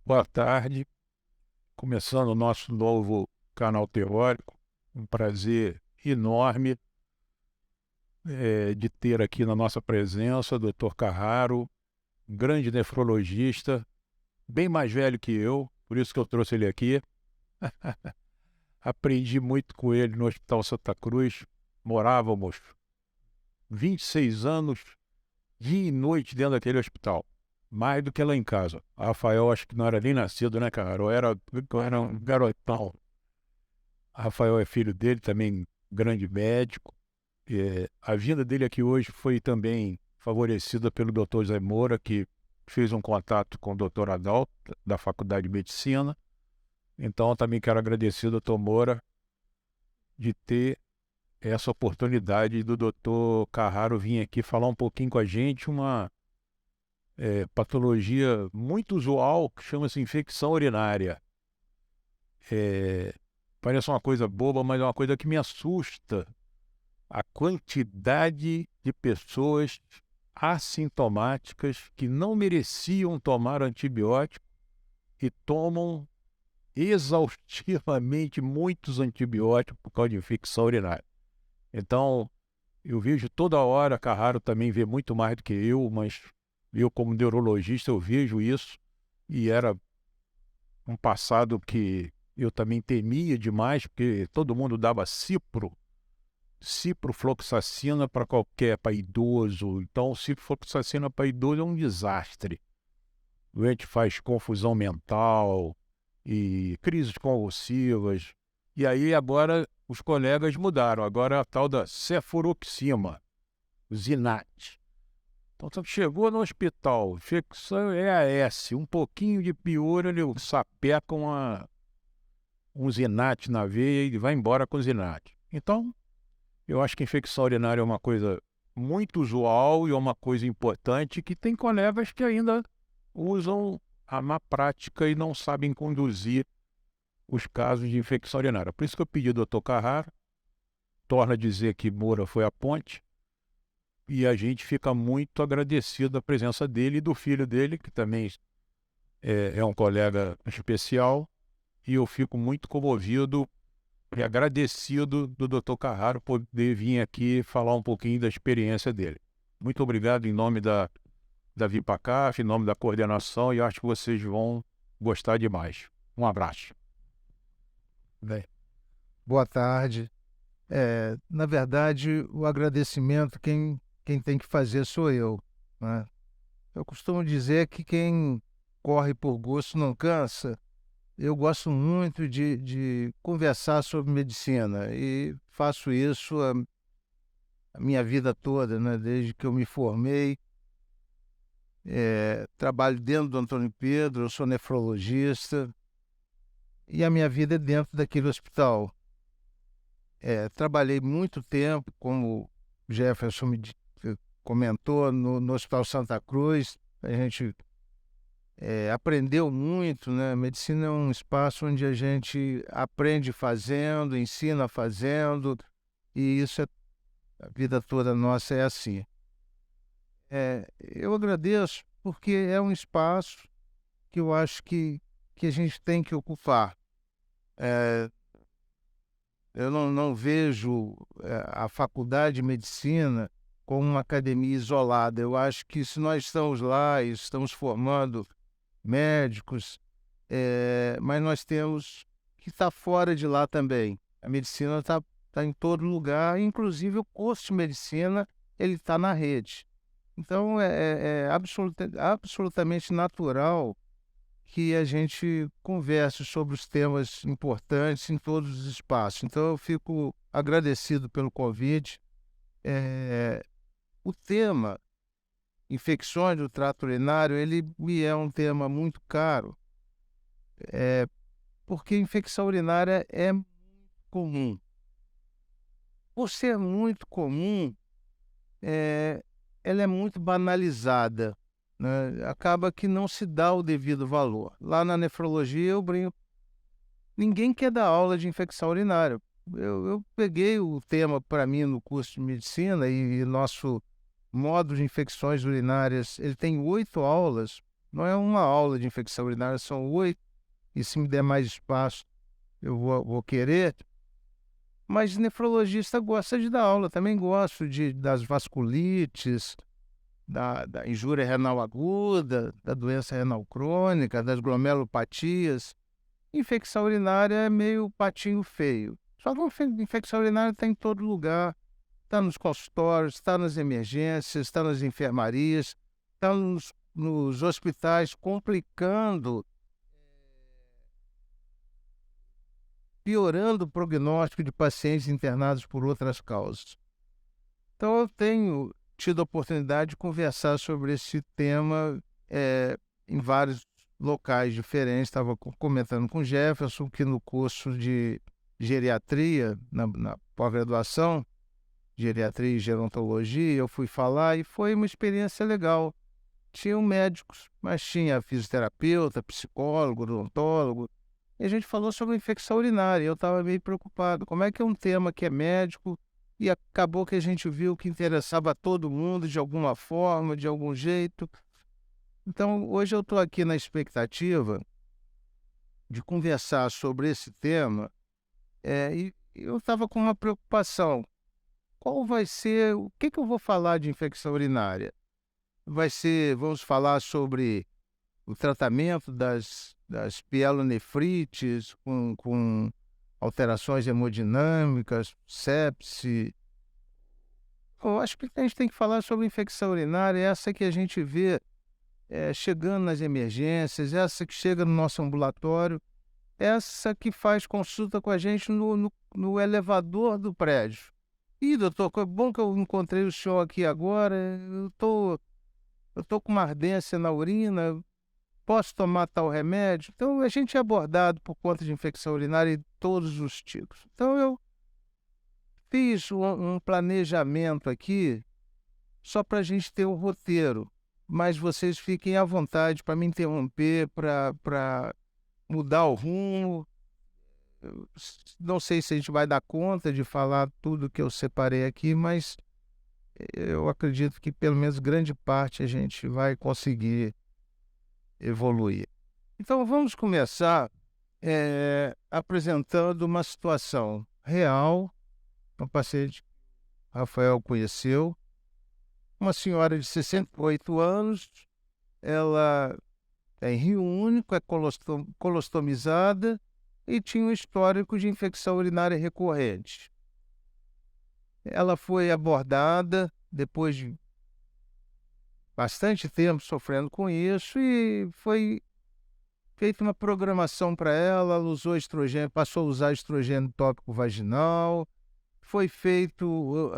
Boa tarde, começando o nosso novo canal teórico. Um prazer enorme de ter aqui na nossa presença o Dr. Carraro, um grande nefrologista, bem mais velho que eu, por isso que eu trouxe ele aqui. Aprendi muito com ele no Hospital Santa Cruz. Morávamos 26 anos, dia e noite dentro daquele hospital. Mais do que lá em casa. Rafael, acho que não era nem nascido, né, Carraro? Eu era um garotão. Rafael é filho dele, também grande médico. A vinda dele aqui hoje foi também favorecida pelo Dr. Zé Moura, que fez um contato com o Dr. Adalto, da Faculdade de Medicina. Então, eu também quero agradecer ao Dr. Moura de ter essa oportunidade do Dr. Carraro vir aqui falar um pouquinho com a gente, uma patologia muito usual que chama-se infecção urinária. Parece uma coisa boba, mas é uma coisa que me assusta. A quantidade de pessoas assintomáticas que não mereciam tomar antibiótico e tomam exaustivamente muitos antibióticos por causa de infecção urinária. Então, eu vejo toda hora, Carraro também vê muito mais do que eu, mas eu, como neurologista, eu vejo isso, e era um passado que eu também temia demais, porque todo mundo dava ciprofloxacina para idoso. Então, ciprofloxacina para idoso é um desastre. O doente faz confusão mental e crises convulsivas. E aí agora os colegas mudaram. Agora é a tal da cefuroxima, o Zinat. Então, você chegou no hospital, infecção EAS, um pouquinho de pior, ele sapeca um Zinat na veia e vai embora com o Zinat. Então, eu acho que infecção urinária é uma coisa muito usual e é uma coisa importante, que tem colegas que ainda usam a má prática e não sabem conduzir os casos de infecção urinária. Por isso que eu pedi ao Dr. Carraro, torna a dizer que Moura foi a ponte, e a gente fica muito agradecido da presença dele e do filho dele, que também é um colega especial, e eu fico muito comovido e agradecido do Dr. Carraro poder vir aqui falar um pouquinho da experiência dele. Muito obrigado em nome da Vipacaf, em nome da coordenação, e acho que vocês vão gostar demais. Um abraço. Bem, boa tarde. Na verdade, o agradecimento quem tem que fazer sou eu, né? Eu costumo dizer que quem corre por gosto não cansa. Eu gosto muito de conversar sobre medicina e faço isso a minha vida toda, né? Desde que eu me formei. Trabalho dentro do Antônio Pedro, eu sou nefrologista e a minha vida é dentro daquele hospital. Trabalhei muito tempo, como o Jefferson comentou, no Hospital Santa Cruz. A gente aprendeu muito, né? Medicina é um espaço onde a gente aprende fazendo, ensina fazendo, e isso a vida toda nossa é assim. Eu agradeço porque é um espaço que eu acho que a gente tem que ocupar. É, eu não vejo a faculdade de medicina como uma academia isolada. Eu acho que se nós estamos lá e estamos formando médicos, mas nós temos que estar fora de lá também. A medicina tá em todo lugar, inclusive o curso de medicina ele está na rede. Então é absolutamente natural que a gente converse sobre os temas importantes em todos os espaços. Então eu fico agradecido pelo convite. O tema infecções do trato urinário, ele me é um tema muito caro, porque infecção urinária é comum. Por ser muito comum, ela é muito banalizada, né? Acaba que não se dá o devido valor. Lá na nefrologia eu brinco, ninguém quer dar aula de infecção urinária. Eu peguei o tema para mim no curso de medicina e nosso módulo de infecções urinárias, ele tem 8 aulas, Não é uma aula de infecção urinária, são 8, e se me der mais espaço, eu vou querer. Mas nefrologista gosta de dar aula, também gosto das vasculites, da injúria renal aguda, da doença renal crônica, das glomerulopatias. Infecção urinária é meio patinho feio. Só que a infecção urinária está em todo lugar. Está nos consultórios, está nas emergências, está nas enfermarias, está nos hospitais, complicando, piorando o prognóstico de pacientes internados por outras causas. Então, eu tenho tido a oportunidade de conversar sobre esse tema em vários locais diferentes. Estava comentando com o Jefferson que no curso de geriatria, na pós-graduação, geriatria e gerontologia, eu fui falar e foi uma experiência legal. Tinham médicos, mas tinha fisioterapeuta, psicólogo, odontólogo, e a gente falou sobre infecção urinária. Eu estava meio preocupado. Como é que é um tema que é médico e acabou que a gente viu que interessava a todo mundo de alguma forma, de algum jeito. Então, hoje eu estou aqui na expectativa de conversar sobre esse tema e eu estava com uma preocupação. Qual vai ser, o que eu vou falar de infecção urinária? Vamos falar sobre o tratamento das pielonefrites com alterações hemodinâmicas, sepse. Eu acho que a gente tem que falar sobre infecção urinária, essa que a gente vê chegando nas emergências, essa que chega no nosso ambulatório, essa que faz consulta com a gente no elevador do prédio. Ih, doutor, é bom que eu encontrei o senhor aqui agora, eu tô com uma ardência na urina, posso tomar tal remédio? Então, a gente é abordado por conta de infecção urinária em todos os tipos. Então, eu fiz um planejamento aqui só para a gente ter um roteiro, mas vocês fiquem à vontade para me interromper, para mudar o rumo. Eu não sei se a gente vai dar conta de falar tudo que eu separei aqui, mas eu acredito que pelo menos grande parte a gente vai conseguir evoluir. Então vamos começar apresentando uma situação real, uma paciente que o Rafael conheceu, uma senhora de 68 anos, ela tem rio único, é colostomizada e tinha um histórico de infecção urinária recorrente. Ela foi abordada depois de bastante tempo sofrendo com isso e foi feita uma programação para ela. Ela usou estrogênio, passou a usar estrogênio tópico vaginal, foi feito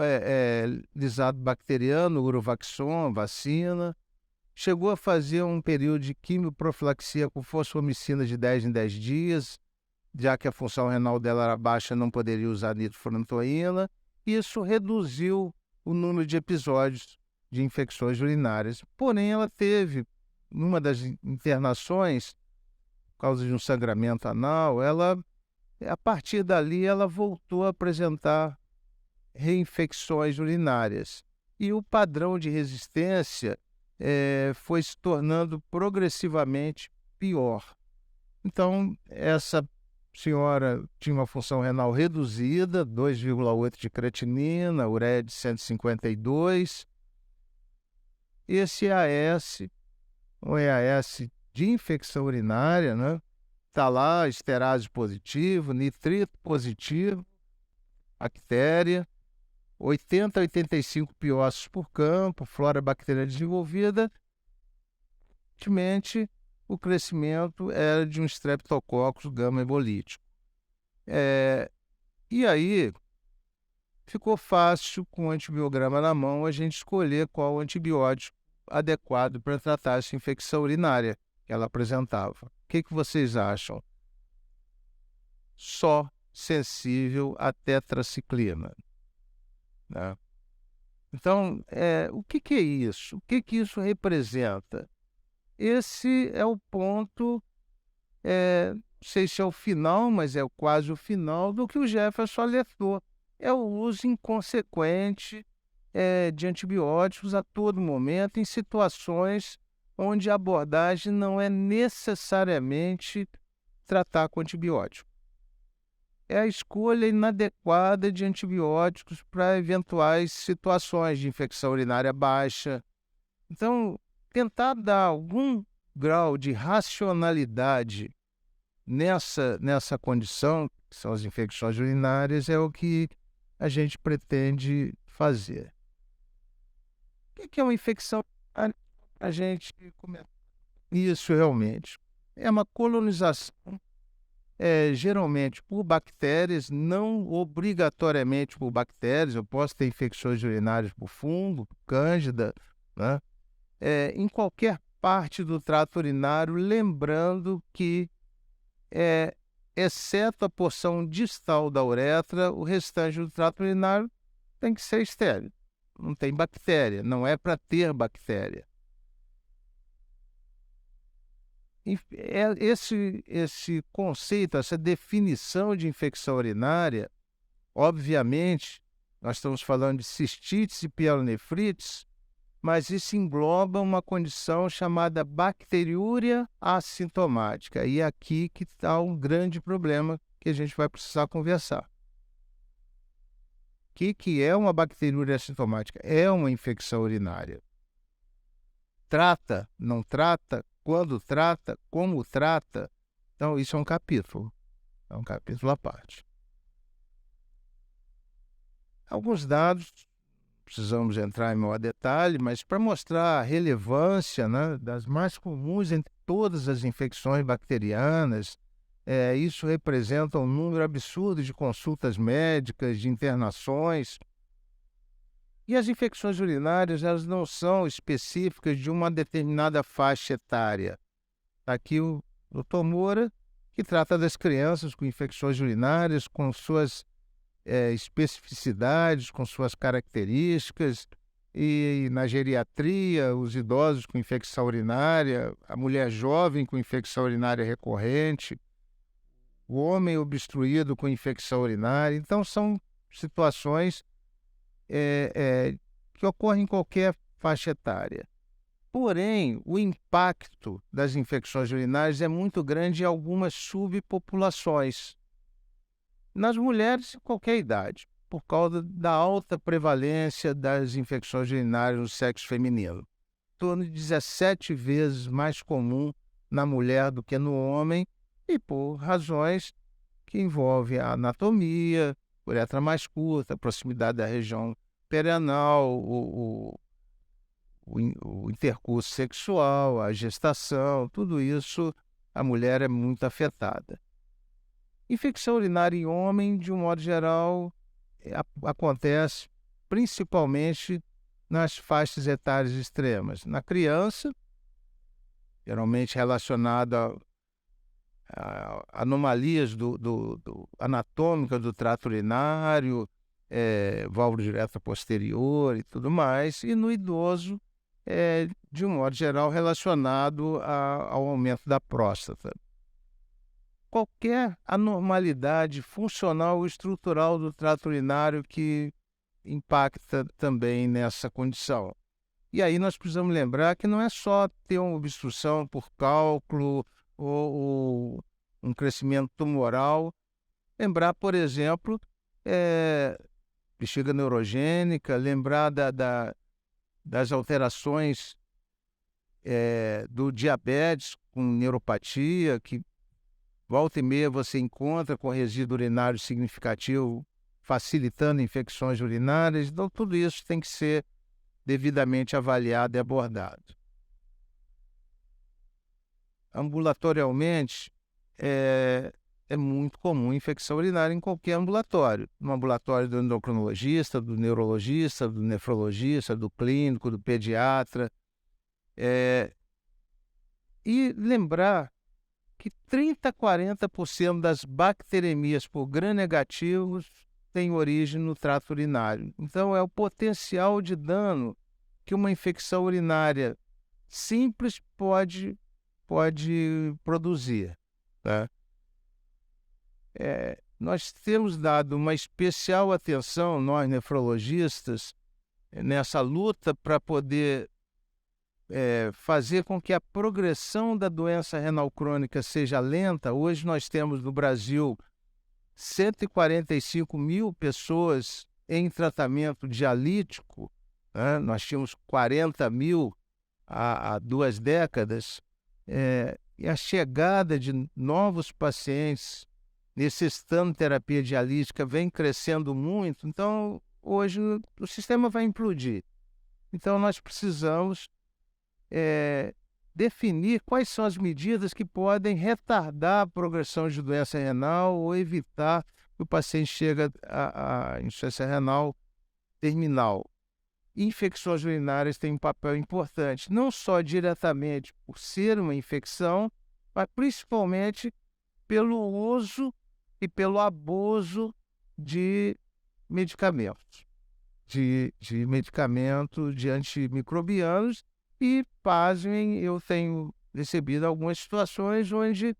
lisado bacteriano, Urovaxon, vacina, chegou a fazer um período de quimioprofilaxia com fosfomicina de 10 em 10 dias, já que a função renal dela era baixa, não poderia usar nitrofurantoína. Isso reduziu o número de episódios de infecções urinárias. Porém, ela teve, numa das internações, por causa de um sangramento anal, a partir dali, ela voltou a apresentar reinfecções urinárias. E o padrão de resistência foi se tornando progressivamente pior. Então, essa senhora tinha uma função renal reduzida, 2,8 de creatinina, ureia de 152. Esse EAS, um EAS de infecção urinária, né? Está lá, esterase positivo, nitrito positivo, bactéria, 80 a 85 piócitos por campo, flora bacteriana desenvolvida. Evidentemente, o crescimento era de um Streptococcus gamma hebolítico. E aí, ficou fácil, com o antibiograma na mão, a gente escolher qual o antibiótico adequado para tratar essa infecção urinária que ela apresentava. O que vocês acham? Só sensível à tetraciclina, né? Então, o que é isso? O que isso representa? Esse é o ponto, não sei se é o final, mas é quase o final do que o Jefferson alertou. É o uso inconsequente de antibióticos a todo momento em situações onde a abordagem não é necessariamente tratar com antibiótico. É a escolha inadequada de antibióticos para eventuais situações de infecção urinária baixa. Então, tentar dar algum grau de racionalidade nessa condição, que são as infecções urinárias, é o que a gente pretende fazer. O que é uma infecção urinária? A gente começa. Isso realmente é uma colonização, geralmente por bactérias, não obrigatoriamente por bactérias. Eu posso ter infecções urinárias por fungo, cândida, né? Em qualquer parte do trato urinário, lembrando que, exceto a porção distal da uretra, o restante do trato urinário tem que ser estéril. Não tem bactéria, não é para ter bactéria. Esse conceito, essa definição de infecção urinária, obviamente, nós estamos falando de cistites e pielonefrites, mas isso engloba uma condição chamada bacteriúria assintomática. E é aqui que está um grande problema que a gente vai precisar conversar. O que é uma bacteriúria assintomática? É uma infecção urinária. Trata, não trata, quando trata, como trata. Então, isso é um capítulo à parte. Alguns dados, precisamos entrar em maior detalhe, mas para mostrar a relevância, né, das mais comuns entre todas as infecções bacterianas, isso representa um número absurdo de consultas médicas, de internações. E as infecções urinárias, elas não são específicas de uma determinada faixa etária. Está aqui o Dr. Moura, que trata das crianças com infecções urinárias, com suas especificidades, com suas características, e na geriatria, os idosos com infecção urinária, a mulher jovem com infecção urinária recorrente, o homem obstruído com infecção urinária. Então, são situações que ocorrem em qualquer faixa etária. Porém, o impacto das infecções urinárias é muito grande em algumas subpopulações. Nas mulheres, em qualquer idade, por causa da alta prevalência das infecções urinárias no sexo feminino. Em torno de 17 vezes mais comum na mulher do que no homem, e por razões que envolvem a anatomia, uretra mais curta, a proximidade da região perianal, o intercurso sexual, a gestação, tudo isso, a mulher é muito afetada. Infecção urinária em homem, de um modo geral, acontece principalmente nas faixas etárias extremas. Na criança, geralmente relacionada a anomalias anatômicas do trato urinário, válvula de uretra posterior e tudo mais, e no idoso, de um modo geral, relacionado ao aumento da próstata. Qualquer anormalidade funcional ou estrutural do trato urinário que impacta também nessa condição. E aí nós precisamos lembrar que não é só ter uma obstrução por cálculo ou um crescimento tumoral. Lembrar, por exemplo, bexiga neurogênica, lembrar das alterações do diabetes com neuropatia, que volta e meia você encontra com resíduo urinário significativo, facilitando infecções urinárias. Então, tudo isso tem que ser devidamente avaliado e abordado. Ambulatorialmente, é muito comum infecção urinária em qualquer ambulatório. No ambulatório do endocrinologista, do neurologista, do nefrologista, do clínico, do pediatra. E lembrar que 30% a 40% das bacteremias por gram-negativos têm origem no trato urinário. Então, é o potencial de dano que uma infecção urinária simples pode produzir. Tá? Nós temos dado uma especial atenção, nós nefrologistas, nessa luta para poder fazer com que a progressão da doença renal crônica seja lenta. Hoje nós temos no Brasil 145 mil pessoas em tratamento dialítico, né? Nós tínhamos 40 mil há 2 décadas, e a chegada de novos pacientes necessitando de terapia dialítica vem crescendo muito. Então, hoje o sistema vai implodir. Então, nós precisamos definir quais são as medidas que podem retardar a progressão de doença renal ou evitar que o paciente chegue à insuficiência renal terminal. Infecções urinárias têm um papel importante, não só diretamente por ser uma infecção, mas principalmente pelo uso e pelo abuso de medicamentos, de medicamentos de antimicrobianos. E, pasmem, eu tenho recebido algumas situações onde o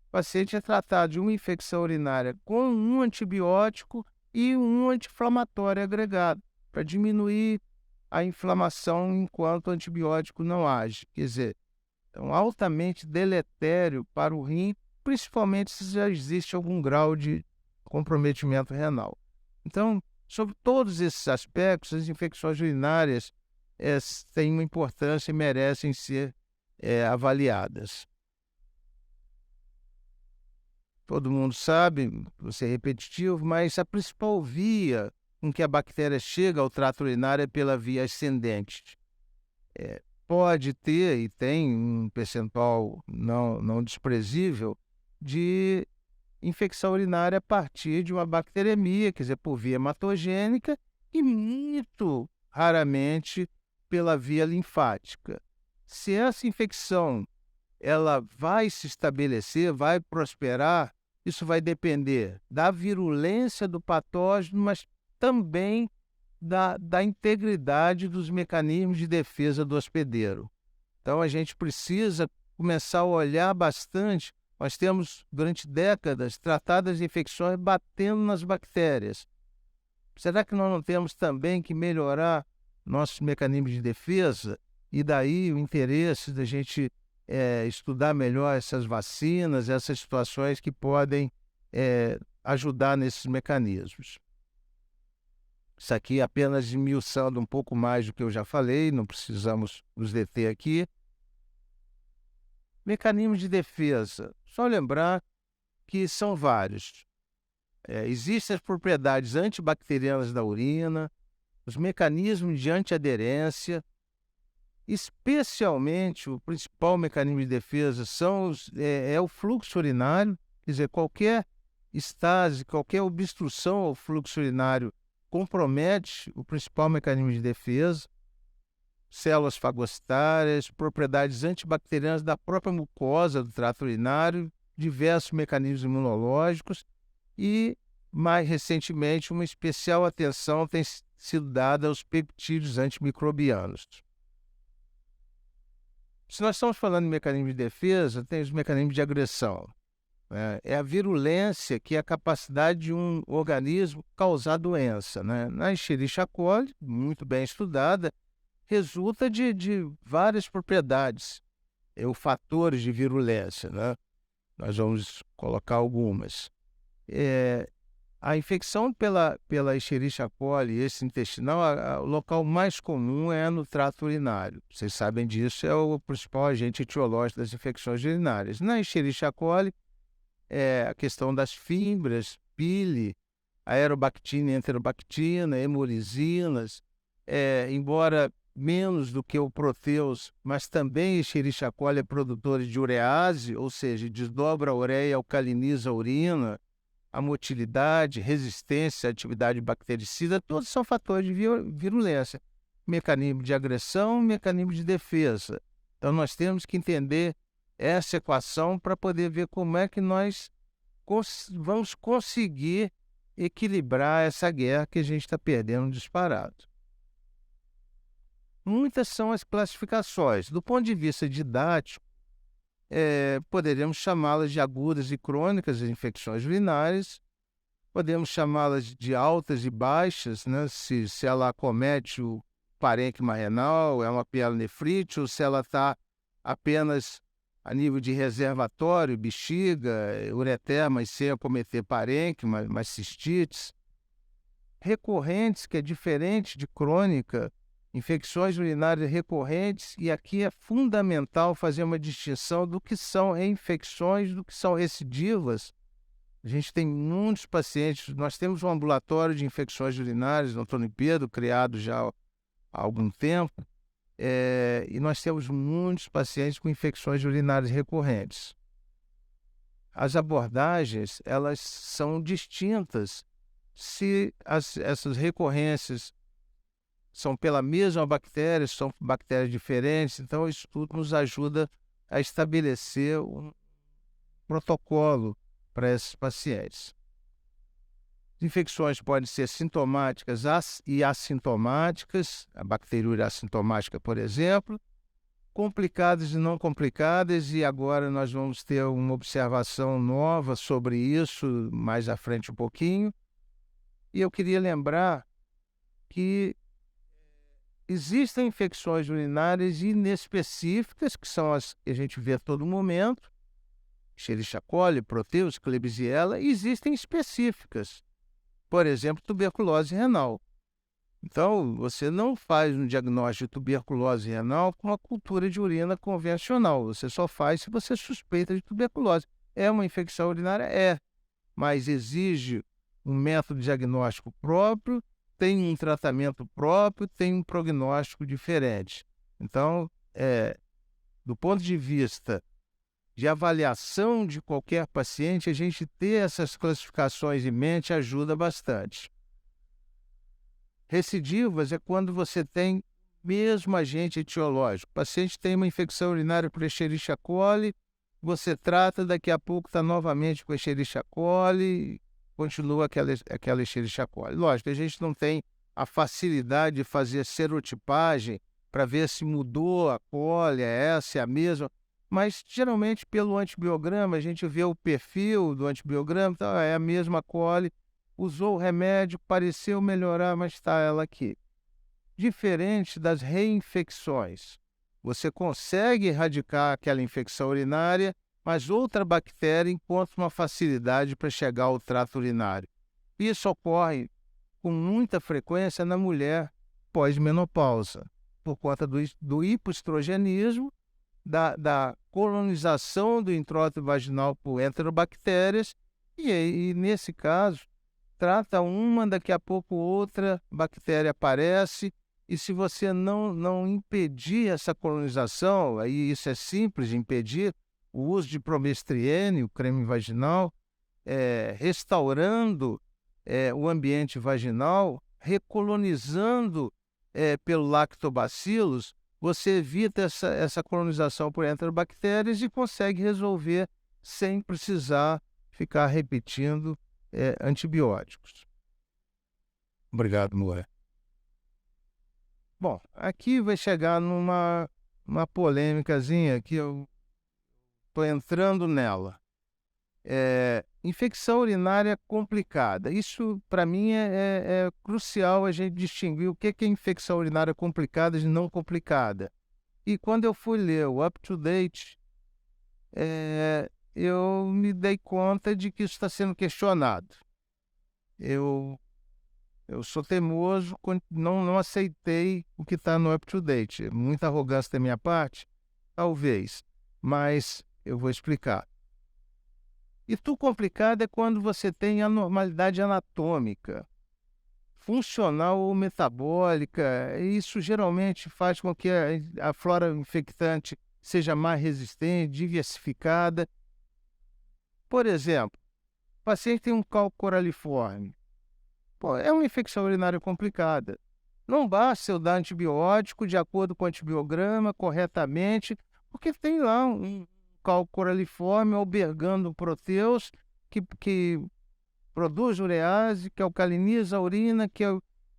paciente é tratado de uma infecção urinária com um antibiótico e um anti-inflamatório agregado, para diminuir a inflamação enquanto o antibiótico não age. Quer dizer, é altamente deletério para o rim, principalmente se já existe algum grau de comprometimento renal. Então, sobre todos esses aspectos, as infecções urinárias têm uma importância e merecem ser avaliadas. Todo mundo sabe, vou ser repetitivo, mas a principal via com que a bactéria chega ao trato urinário é pela via ascendente. Pode ter, e tem um percentual não desprezível, de infecção urinária a partir de uma bacteremia, quer dizer, por via hematogênica, e muito raramente pela via linfática. Se essa infecção ela vai se estabelecer, vai prosperar, isso vai depender da virulência do patógeno, mas também da integridade dos mecanismos de defesa do hospedeiro. Então, a gente precisa começar a olhar bastante. Nós temos, durante décadas, tratado as infecções batendo nas bactérias. Será que nós não temos também que melhorar nossos mecanismos de defesa? E daí o interesse da gente estudar melhor essas vacinas, essas situações que podem ajudar nesses mecanismos. Isso aqui é apenas esmiuçando um pouco mais do que eu já falei, não precisamos nos deter aqui. Mecanismos de defesa. Só lembrar que são vários. Existem as propriedades antibacterianas da urina, os mecanismos de antiaderência, especialmente o principal mecanismo de defesa é o fluxo urinário, quer dizer, qualquer estase, qualquer obstrução ao fluxo urinário compromete o principal mecanismo de defesa, células fagocitárias, propriedades antibacterianas da própria mucosa do trato urinário, diversos mecanismos imunológicos e, mais recentemente, uma especial atenção tem sido dada aos peptídeos antimicrobianos. Se nós estamos falando de mecanismo de defesa, tem os mecanismos de agressão. É a virulência, que é a capacidade de um organismo causar doença, né? Na Escherichia coli, muito bem estudada, resulta de várias propriedades, fatores de virulência, né? Nós vamos colocar algumas. A infecção pela Escherichia coli, esse intestinal, o local mais comum é no trato urinário. Vocês sabem disso, é o principal agente etiológico das infecções urinárias. Na Escherichia coli, a questão das fibras, pili, aerobactina e enterobactina, hemolizinas, embora menos do que o proteus, mas também Escherichia coli é produtor de urease, ou seja, desdobra a ureia, alcaliniza a urina, a motilidade, resistência, atividade bactericida, todos são fatores de virulência. Mecanismo de agressão, mecanismo de defesa. Então, nós temos que entender essa equação para poder ver como é que nós vamos conseguir equilibrar essa guerra que a gente está perdendo disparado. Muitas são as classificações. Do ponto de vista didático, poderíamos chamá-las de agudas e crônicas, as infecções urinárias, podemos chamá-las de altas e baixas, né? Se ela acomete parênquima renal, é uma pielonefrite, ou se ela está apenas a nível de reservatório, bexiga, ureter, mas sem acometer parênquima, mas cistites. Recorrentes, que é diferente de crônica, infecções urinárias recorrentes, e aqui é fundamental fazer uma distinção do que são reinfecções, do que são recidivas. A gente tem muitos pacientes, nós temos um ambulatório de infecções urinárias no Antônio Pedro, criado já há algum tempo, e nós temos muitos pacientes com infecções urinárias recorrentes. As abordagens, elas são distintas se essas recorrências são pela mesma bactéria, são bactérias diferentes. Então, isso tudo nos ajuda a estabelecer um protocolo para esses pacientes. As infecções podem ser sintomáticas e assintomáticas, a bacteriúria assintomática, por exemplo, complicadas e não complicadas, e agora nós vamos ter uma observação nova sobre isso mais à frente um pouquinho. E eu queria lembrar que existem infecções urinárias inespecíficas, que são as que a gente vê a todo momento, Escherichia coli, Proteus, Klebsiella, e existem específicas, por exemplo, tuberculose renal. Então, você não faz um diagnóstico de tuberculose renal com uma cultura de urina convencional, você só faz se você suspeita de tuberculose. É uma infecção urinária? É, mas exige um método diagnóstico próprio, tem um tratamento próprio, tem um prognóstico diferente. Então, do ponto de vista de avaliação de qualquer paciente, a gente ter essas classificações em mente ajuda bastante. Recidivas é quando você tem mesmo agente etiológico. O paciente tem uma infecção urinária por Escherichia coli, você trata, daqui a pouco está novamente com Escherichia coli, continua aquela Escherichia coli. Lógico, a gente não tem a facilidade de fazer serotipagem para ver se mudou a coli, essa é a mesma, mas geralmente pelo antibiograma a gente vê o perfil do antibiograma, então é a mesma coli, usou o remédio, pareceu melhorar, mas está ela aqui. Diferente das reinfecções, você consegue erradicar aquela infecção urinária, mas outra bactéria encontra uma facilidade para chegar ao trato urinário. Isso ocorre com muita frequência na mulher pós-menopausa, por conta do hipoestrogenismo, da colonização do introito vaginal por enterobactérias, e nesse caso, trata uma, daqui a pouco outra bactéria aparece, e se você não impedir essa colonização, aí isso é simples de impedir, o uso de promestriene, o creme vaginal, restaurando o ambiente vaginal, recolonizando pelo lactobacillus, você evita essa colonização por enterobactérias e consegue resolver sem precisar ficar repetindo antibióticos. Obrigado, Moé. Bom, aqui vai chegar numa polêmicazinha que eu estou entrando nela. Infecção urinária complicada. Isso, para mim, é crucial a gente distinguir o que é infecção urinária complicada de não complicada. E quando eu fui ler o UpToDate, eu me dei conta de que isso está sendo questionado. Eu sou teimoso, não aceitei o que está no UpToDate. Muita arrogância da minha parte? Talvez, mas eu vou explicar. E tudo complicado é quando você tem anormalidade anatômica, funcional ou metabólica. Isso geralmente faz com que a flora infectante seja mais resistente, diversificada. Por exemplo, o paciente tem um cálculo coraliforme. É uma infecção urinária complicada. Não basta eu dar antibiótico de acordo com o antibiograma corretamente, porque tem lá um cálculo coraliforme albergando proteus que produz urease, que alcaliniza a urina, que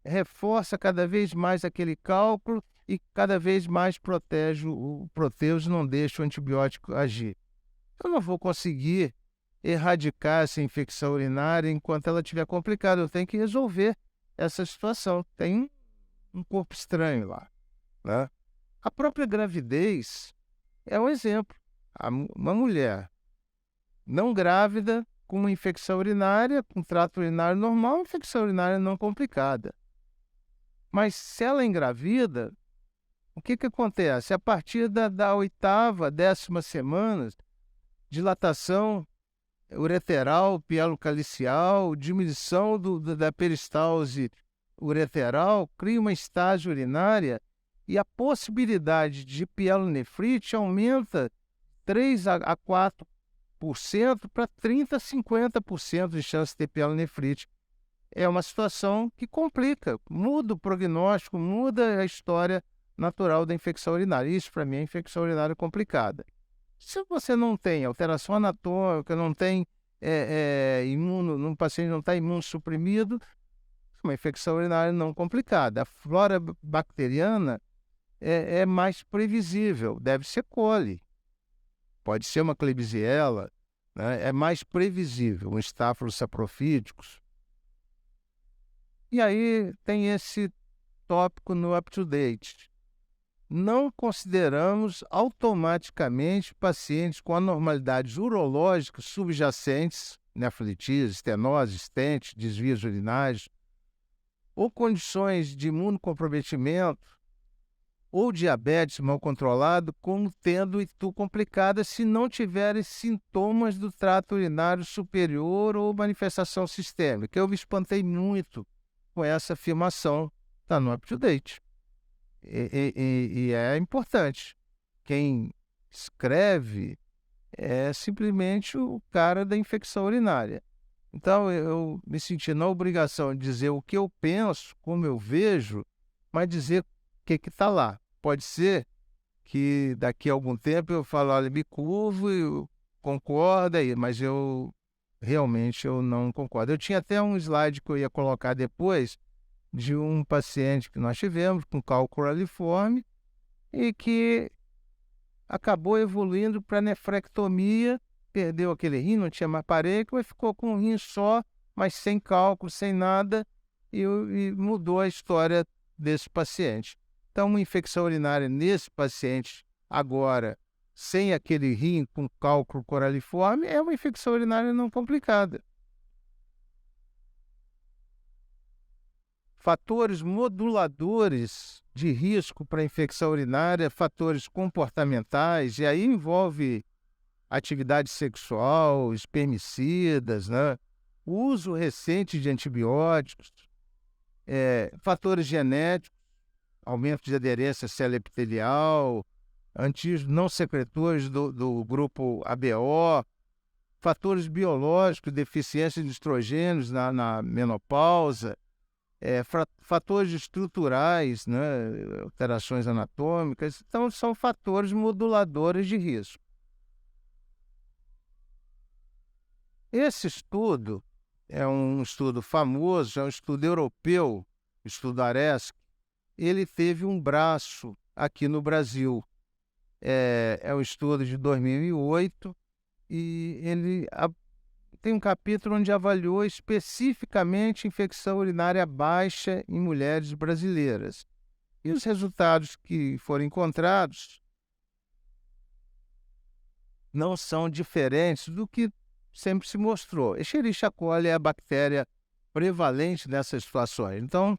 reforça cada vez mais aquele cálculo e cada vez mais protege o proteus e não deixa o antibiótico agir. Eu não vou conseguir erradicar essa infecção urinária enquanto ela estiver complicada. Eu tenho que resolver essa situação. Tem um corpo estranho lá, né? A própria gravidez é um exemplo. Uma mulher não grávida com uma infecção urinária, com trato urinário normal, infecção urinária não complicada. Mas se ela engravida, o que acontece? A partir da 8ª, 10ª semana, dilatação ureteral, pielocalicial, diminuição da peristalse ureteral, cria uma estase urinária e a possibilidade de pielonefrite aumenta 3 a 4% para 30% a 50% de chance de ter pielonefrite. É uma situação que complica, muda o prognóstico, muda a história natural da infecção urinária. Isso, para mim, é infecção urinária complicada. Se você não tem alteração anatômica, não tem um paciente não está imunossuprimido, uma infecção urinária não complicada. A flora bacteriana é mais previsível, deve ser coli, pode ser uma Klebsiella, né? É mais previsível, um Staphylococcus saprophyticus. E aí tem esse tópico no up-to-date. Não consideramos automaticamente pacientes com anormalidades urológicas subjacentes, nefrolitise, estenose, stent, desvios urinários, ou condições de imunocomprometimento, ou diabetes mal controlado, como tendo ITU complicada se não tiverem sintomas do trato urinário superior ou manifestação sistêmica. Eu me espantei muito com essa afirmação, está no up-to-date. E é importante. Quem escreve é simplesmente o cara da infecção urinária. Então, eu me senti na obrigação de dizer o que eu penso, como eu vejo, mas dizer o que está lá. Pode ser que daqui a algum tempo eu falo, olha, me curvo, eu concordo, mas eu realmente não concordo. Eu tinha até um slide que eu ia colocar depois, de um paciente que nós tivemos com cálculo coraliforme e que acabou evoluindo para nefrectomia, perdeu aquele rim, não tinha mais parênquima, ficou com um rim só, mas sem cálculo, sem nada, e mudou a história desse paciente. Então, uma infecção urinária nesse paciente agora, sem aquele rim com cálculo coraliforme, é uma infecção urinária não complicada. Fatores moduladores de risco para infecção urinária, fatores comportamentais, e aí envolve atividade sexual, espermicidas, né? Uso recente de antibióticos, fatores genéticos, aumento de aderência à célula epitelial, antígenos não secretores do grupo ABO, fatores biológicos, deficiência de estrogênios na menopausa, fatores estruturais, né, alterações anatômicas. Então, são fatores moduladores de risco. Esse estudo é um estudo famoso, é um estudo europeu, estudo ARESC. Ele teve um braço aqui no Brasil. É um estudo de 2008 e ele tem um capítulo onde avaliou especificamente infecção urinária baixa em mulheres brasileiras. E os resultados que foram encontrados não são diferentes do que sempre se mostrou. Escherichia coli é a bactéria prevalente nessas situações. Então,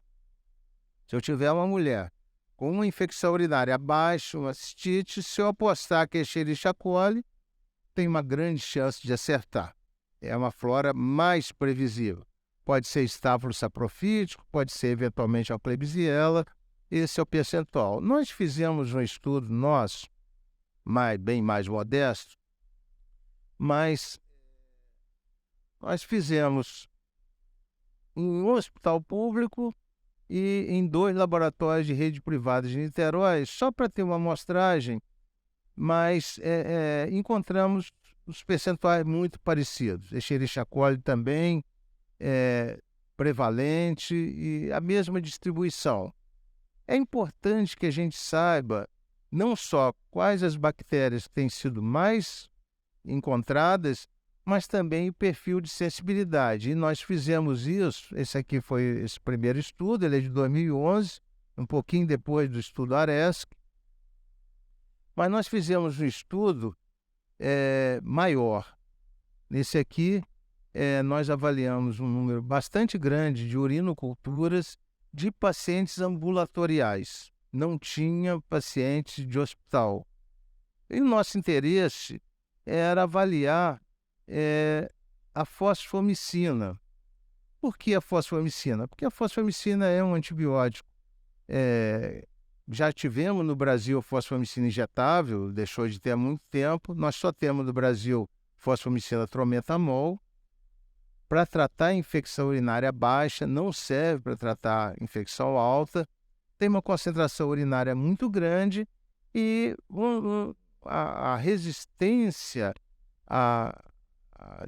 se eu tiver uma mulher com uma infecção urinária baixa, uma cistite, se eu apostar que é Escherichia coli, tem uma grande chance de acertar. É uma flora mais previsível. Pode ser Staphylococcus saprophyticus, pode ser eventualmente a Klebsiella. Esse é o percentual. Nós fizemos um estudo nosso, bem mais modesto, mas nós fizemos em um hospital público e em 2 laboratórios de rede privada de Niterói, só para ter uma amostragem, mas encontramos os percentuais muito parecidos. Escherichia coli também prevalente e a mesma distribuição. É importante que a gente saiba não só quais as bactérias têm sido mais encontradas, mas também o perfil de sensibilidade. E nós fizemos isso, esse aqui foi esse primeiro estudo, ele é de 2011, um pouquinho depois do estudo ARESC, mas nós fizemos um estudo maior. Nesse aqui, nós avaliamos um número bastante grande de urinoculturas de pacientes ambulatoriais. Não tinha pacientes de hospital. E o nosso interesse era avaliar a fosfomicina. Por que a fosfomicina? Porque a fosfomicina é um antibiótico. Já tivemos no Brasil a fosfomicina injetável, deixou de ter há muito tempo. Nós só temos no Brasil fosfomicina trometamol. Para tratar infecção urinária baixa, não serve para tratar infecção alta. Tem uma concentração urinária muito grande e a resistência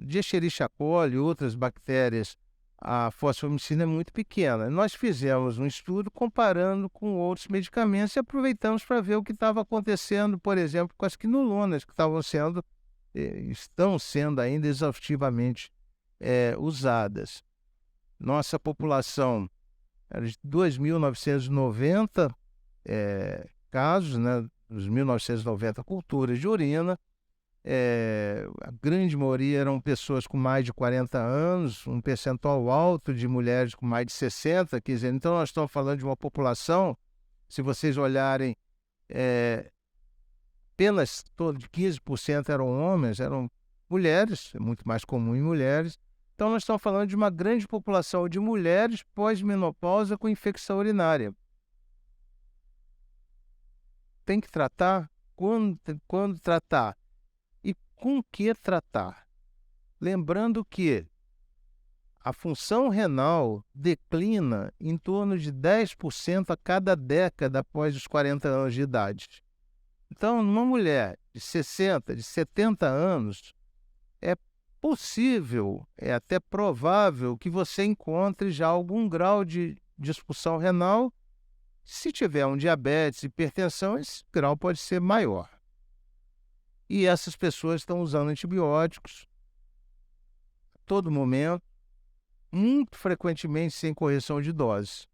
de Escherichia coli e outras bactérias à fosfomicina é muito pequena. Nós fizemos um estudo comparando com outros medicamentos e aproveitamos para ver o que estava acontecendo, por exemplo, com as quinolonas, que estão sendo ainda exaustivamente usadas. Nossa população era de 2.990 casos, né, dos 1.990 culturas de urina. A grande maioria eram pessoas com mais de 40 anos, um percentual alto de mulheres com mais de 60, quer dizer, então nós estamos falando de uma população, se vocês olharem, apenas de 15% eram homens, eram mulheres, é muito mais comum em mulheres. Então nós estamos falando de uma grande população de mulheres pós-menopausa com infecção urinária. Tem que tratar? Quando tratar? E com que tratar? Lembrando que a função renal declina em torno de 10% a cada década após os 40 anos de idade. Então, numa mulher de 60, de 70 anos, é possível, é até provável que você encontre já algum grau de disfunção renal. Se tiver um diabetes, hipertensão, esse grau pode ser maior. E essas pessoas estão usando antibióticos a todo momento, muito frequentemente sem correção de dose.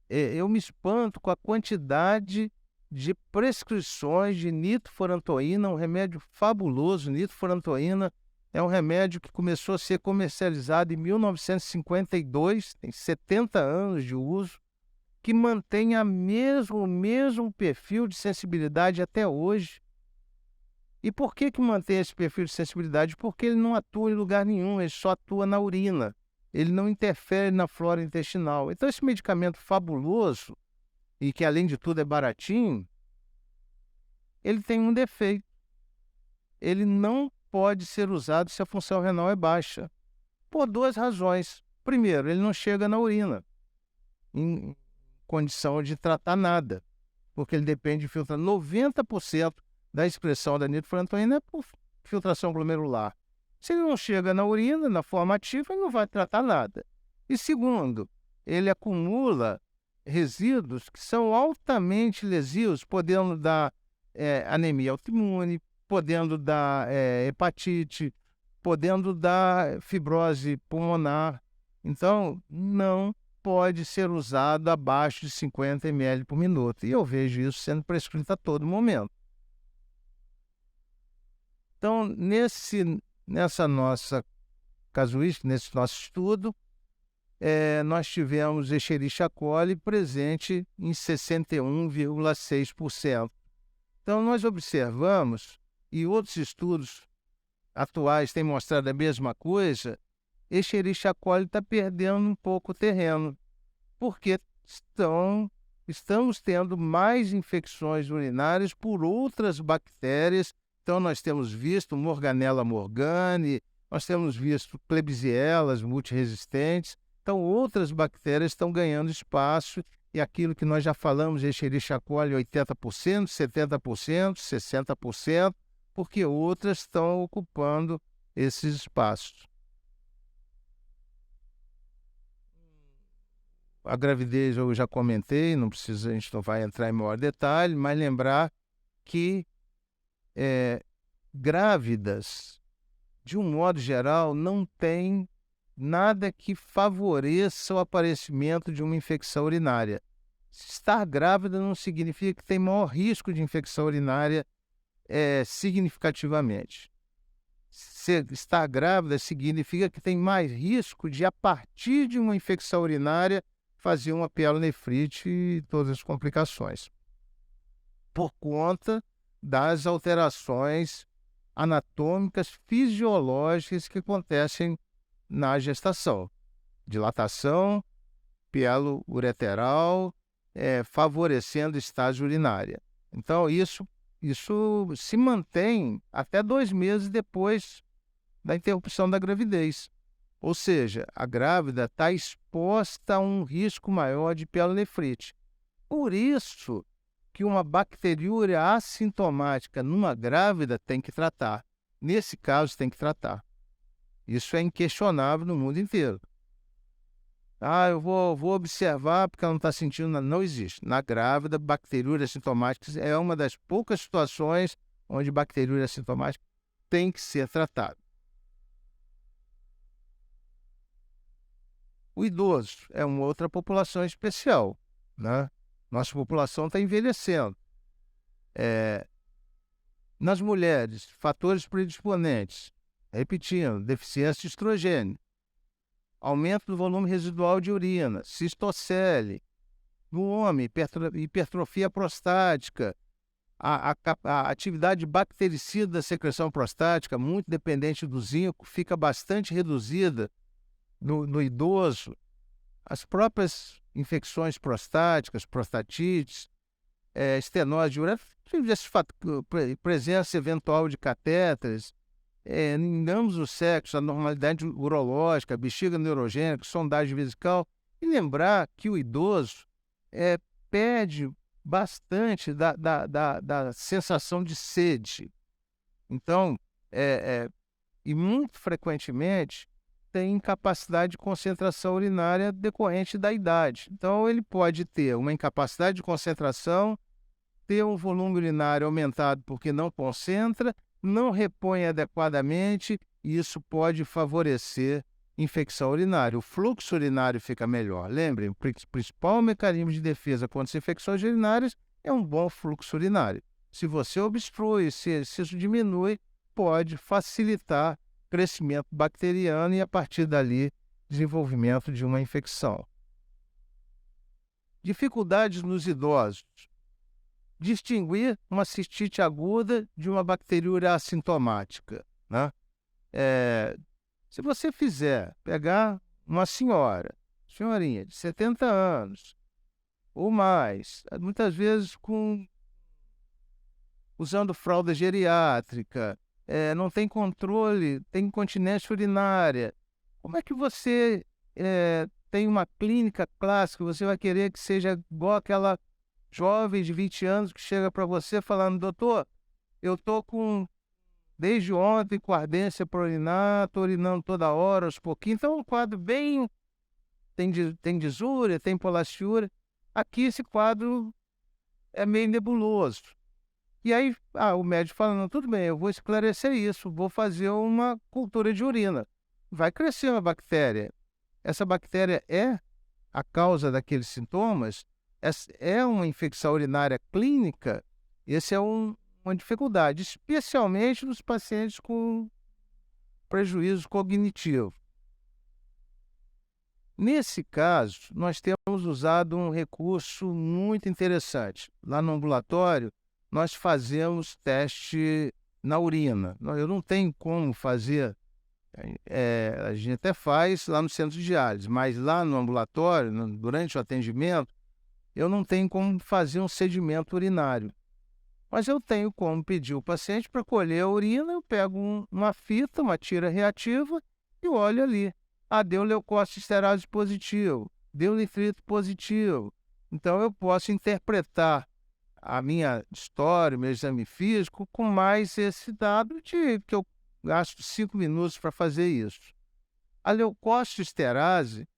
Eu me espanto com a quantidade de prescrições de nitrofurantoína, um remédio fabuloso. Nitrofurantoína é um remédio que começou a ser comercializado em 1952, tem 70 anos de uso, que mantém o mesmo perfil de sensibilidade até hoje. E por que mantém esse perfil de sensibilidade? Porque ele não atua em lugar nenhum, ele só atua na urina. Ele não interfere na flora intestinal. Então, esse medicamento fabuloso, e que além de tudo é baratinho, ele tem um defeito. Ele não pode ser usado se a função renal é baixa, por duas razões. Primeiro, ele não chega na urina, em condição de tratar nada, porque ele depende de filtrar. 90% da expressão da nitrofurantoína é por filtração glomerular. Se ele não chega na urina, na forma ativa, ele não vai tratar nada. E segundo, ele acumula resíduos que são altamente lesivos, podendo dar anemia autoimune, podendo dar hepatite, podendo dar fibrose pulmonar. Então, não pode ser usado abaixo de 50 ml por minuto. E eu vejo isso sendo prescrito a todo momento. Então, nessa nossa casuística, nesse nosso estudo, nós tivemos Escherichia coli presente em 61,6%. Então, nós observamos, e outros estudos atuais têm mostrado a mesma coisa, Escherichia coli está perdendo um pouco o terreno, porque estamos tendo mais infecções urinárias por outras bactérias. Então, nós temos visto Morganella morgani, nós temos visto Klebsiellas multiresistentes. Então, outras bactérias estão ganhando espaço, e aquilo que nós já falamos, Escherichia coli 80%, 70%, 60%, porque outras estão ocupando esses espaços. A gravidez eu já comentei, a gente não vai entrar em maior detalhe, mas lembrar que grávidas, de um modo geral, não tem nada que favoreça o aparecimento de uma infecção urinária. Estar grávida não significa que tem maior risco de infecção urinária significativamente. Estar grávida significa que tem mais risco de, a partir de uma infecção urinária, fazer uma pielonefrite e todas as complicações, por conta das alterações anatômicas, fisiológicas que acontecem na gestação. Dilatação pielo-ureteral, favorecendo estase urinária. Então, isso se mantém até 2 meses depois da interrupção da gravidez. Ou seja, a grávida está exposta a um risco maior de pielonefrite. Por isso que uma bacteriúria assintomática numa grávida tem que tratar. Nesse caso, tem que tratar. Isso é inquestionável no mundo inteiro. Eu vou observar porque ela não está sentindo nada. Não existe. Na grávida, bacteriúria assintomática é uma das poucas situações onde bacteriúria assintomática tem que ser tratada. O idoso é uma outra população especial, né? Nossa população está envelhecendo. Nas mulheres, fatores predisponentes, repetindo, deficiência de estrogênio, aumento do volume residual de urina, cistocele. No homem, hipertrofia prostática, a atividade bactericida da secreção prostática, muito dependente do zinco, fica bastante reduzida no idoso. As próprias infecções prostáticas, prostatites, estenose de urina, presença eventual de catéteres, em ambos os sexos, a normalidade urológica, bexiga neurogênica, sondagem vesical. E lembrar que o idoso perde bastante da sensação de sede. Então, e muito frequentemente, tem incapacidade de concentração urinária decorrente da idade. Então, ele pode ter uma incapacidade de concentração, ter um volume urinário aumentado porque não concentra, não repõe adequadamente, e isso pode favorecer infecção urinária. O fluxo urinário fica melhor. Lembrem, o principal mecanismo de defesa contra as infecções urinárias é um bom fluxo urinário. Se você obstrui, se isso diminui, pode facilitar o crescimento bacteriano e, a partir dali, desenvolvimento de uma infecção. Dificuldades nos idosos. Distinguir uma cistite aguda de uma bacteriúria assintomática, né? Se você pegar uma senhorinha de 70 anos ou mais, muitas vezes usando fralda geriátrica, não tem controle, tem incontinência urinária, como é que você tem uma clínica clássica, você vai querer que seja igual aquela jovem de 20 anos que chega para você falando: doutor, eu estou desde ontem com ardência para urinar, estou urinando toda hora, aos pouquinhos. Então, um quadro bem... Tem disúria, tem polastiúria. Aqui esse quadro é meio nebuloso. E aí o médico fala: não, tudo bem, eu vou esclarecer isso, vou fazer uma cultura de urina. Vai crescer uma bactéria. Essa bactéria é a causa daqueles sintomas? É uma infecção urinária clínica? Esse é uma dificuldade, especialmente nos pacientes com prejuízo cognitivo. Nesse caso, nós temos usado um recurso muito interessante. Lá no ambulatório, nós fazemos teste na urina. Eu não tenho como fazer, a gente até faz lá no centro de diálise, mas lá no ambulatório, durante o atendimento, eu não tenho como fazer um sedimento urinário. Mas eu tenho como pedir o paciente para colher a urina. Eu pego uma fita, uma tira reativa e olho ali. Deu leucócito esterase positivo, deu nitrito positivo. Então, eu posso interpretar a minha história, meu exame físico, com mais esse dado que eu gasto 5 minutos para fazer isso. A leucócito esterase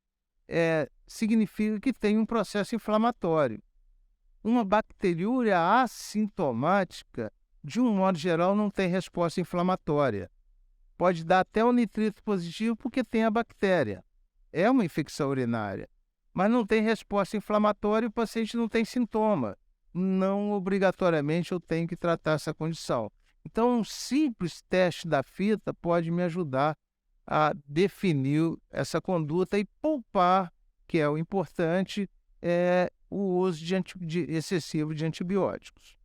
significa que tem um processo inflamatório. Uma bacteriúria assintomática, de um modo geral, não tem resposta inflamatória. Pode dar até o nitrito positivo porque tem a bactéria. É uma infecção urinária. mas não tem resposta inflamatória e o paciente não tem sintoma. Não obrigatoriamente eu tenho que tratar essa condição. Então, um simples teste da fita pode me ajudar a definir essa conduta e poupar, que é o importante, o uso excessivo de antibióticos.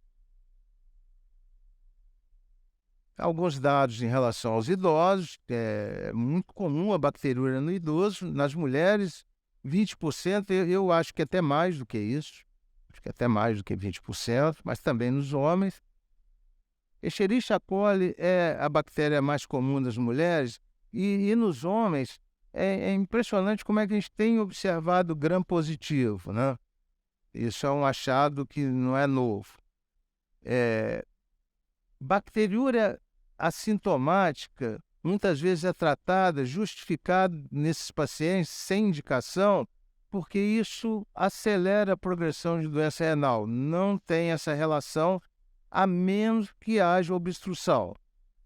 Alguns dados em relação aos idosos, é muito comum a bacteriúria no idoso, nas mulheres, 20%, eu acho que até mais do que isso, acho que até mais do que 20%, mas também nos homens. Escherichia coli é a bactéria mais comum das mulheres e nos homens é impressionante como é que a gente tem observado gram positivo, né? Isso é um achado que não é novo. Bacteriúria assintomática muitas vezes é tratada, justificada nesses pacientes sem indicação, porque isso acelera a progressão de doença renal. Não tem essa relação, a menos que haja obstrução.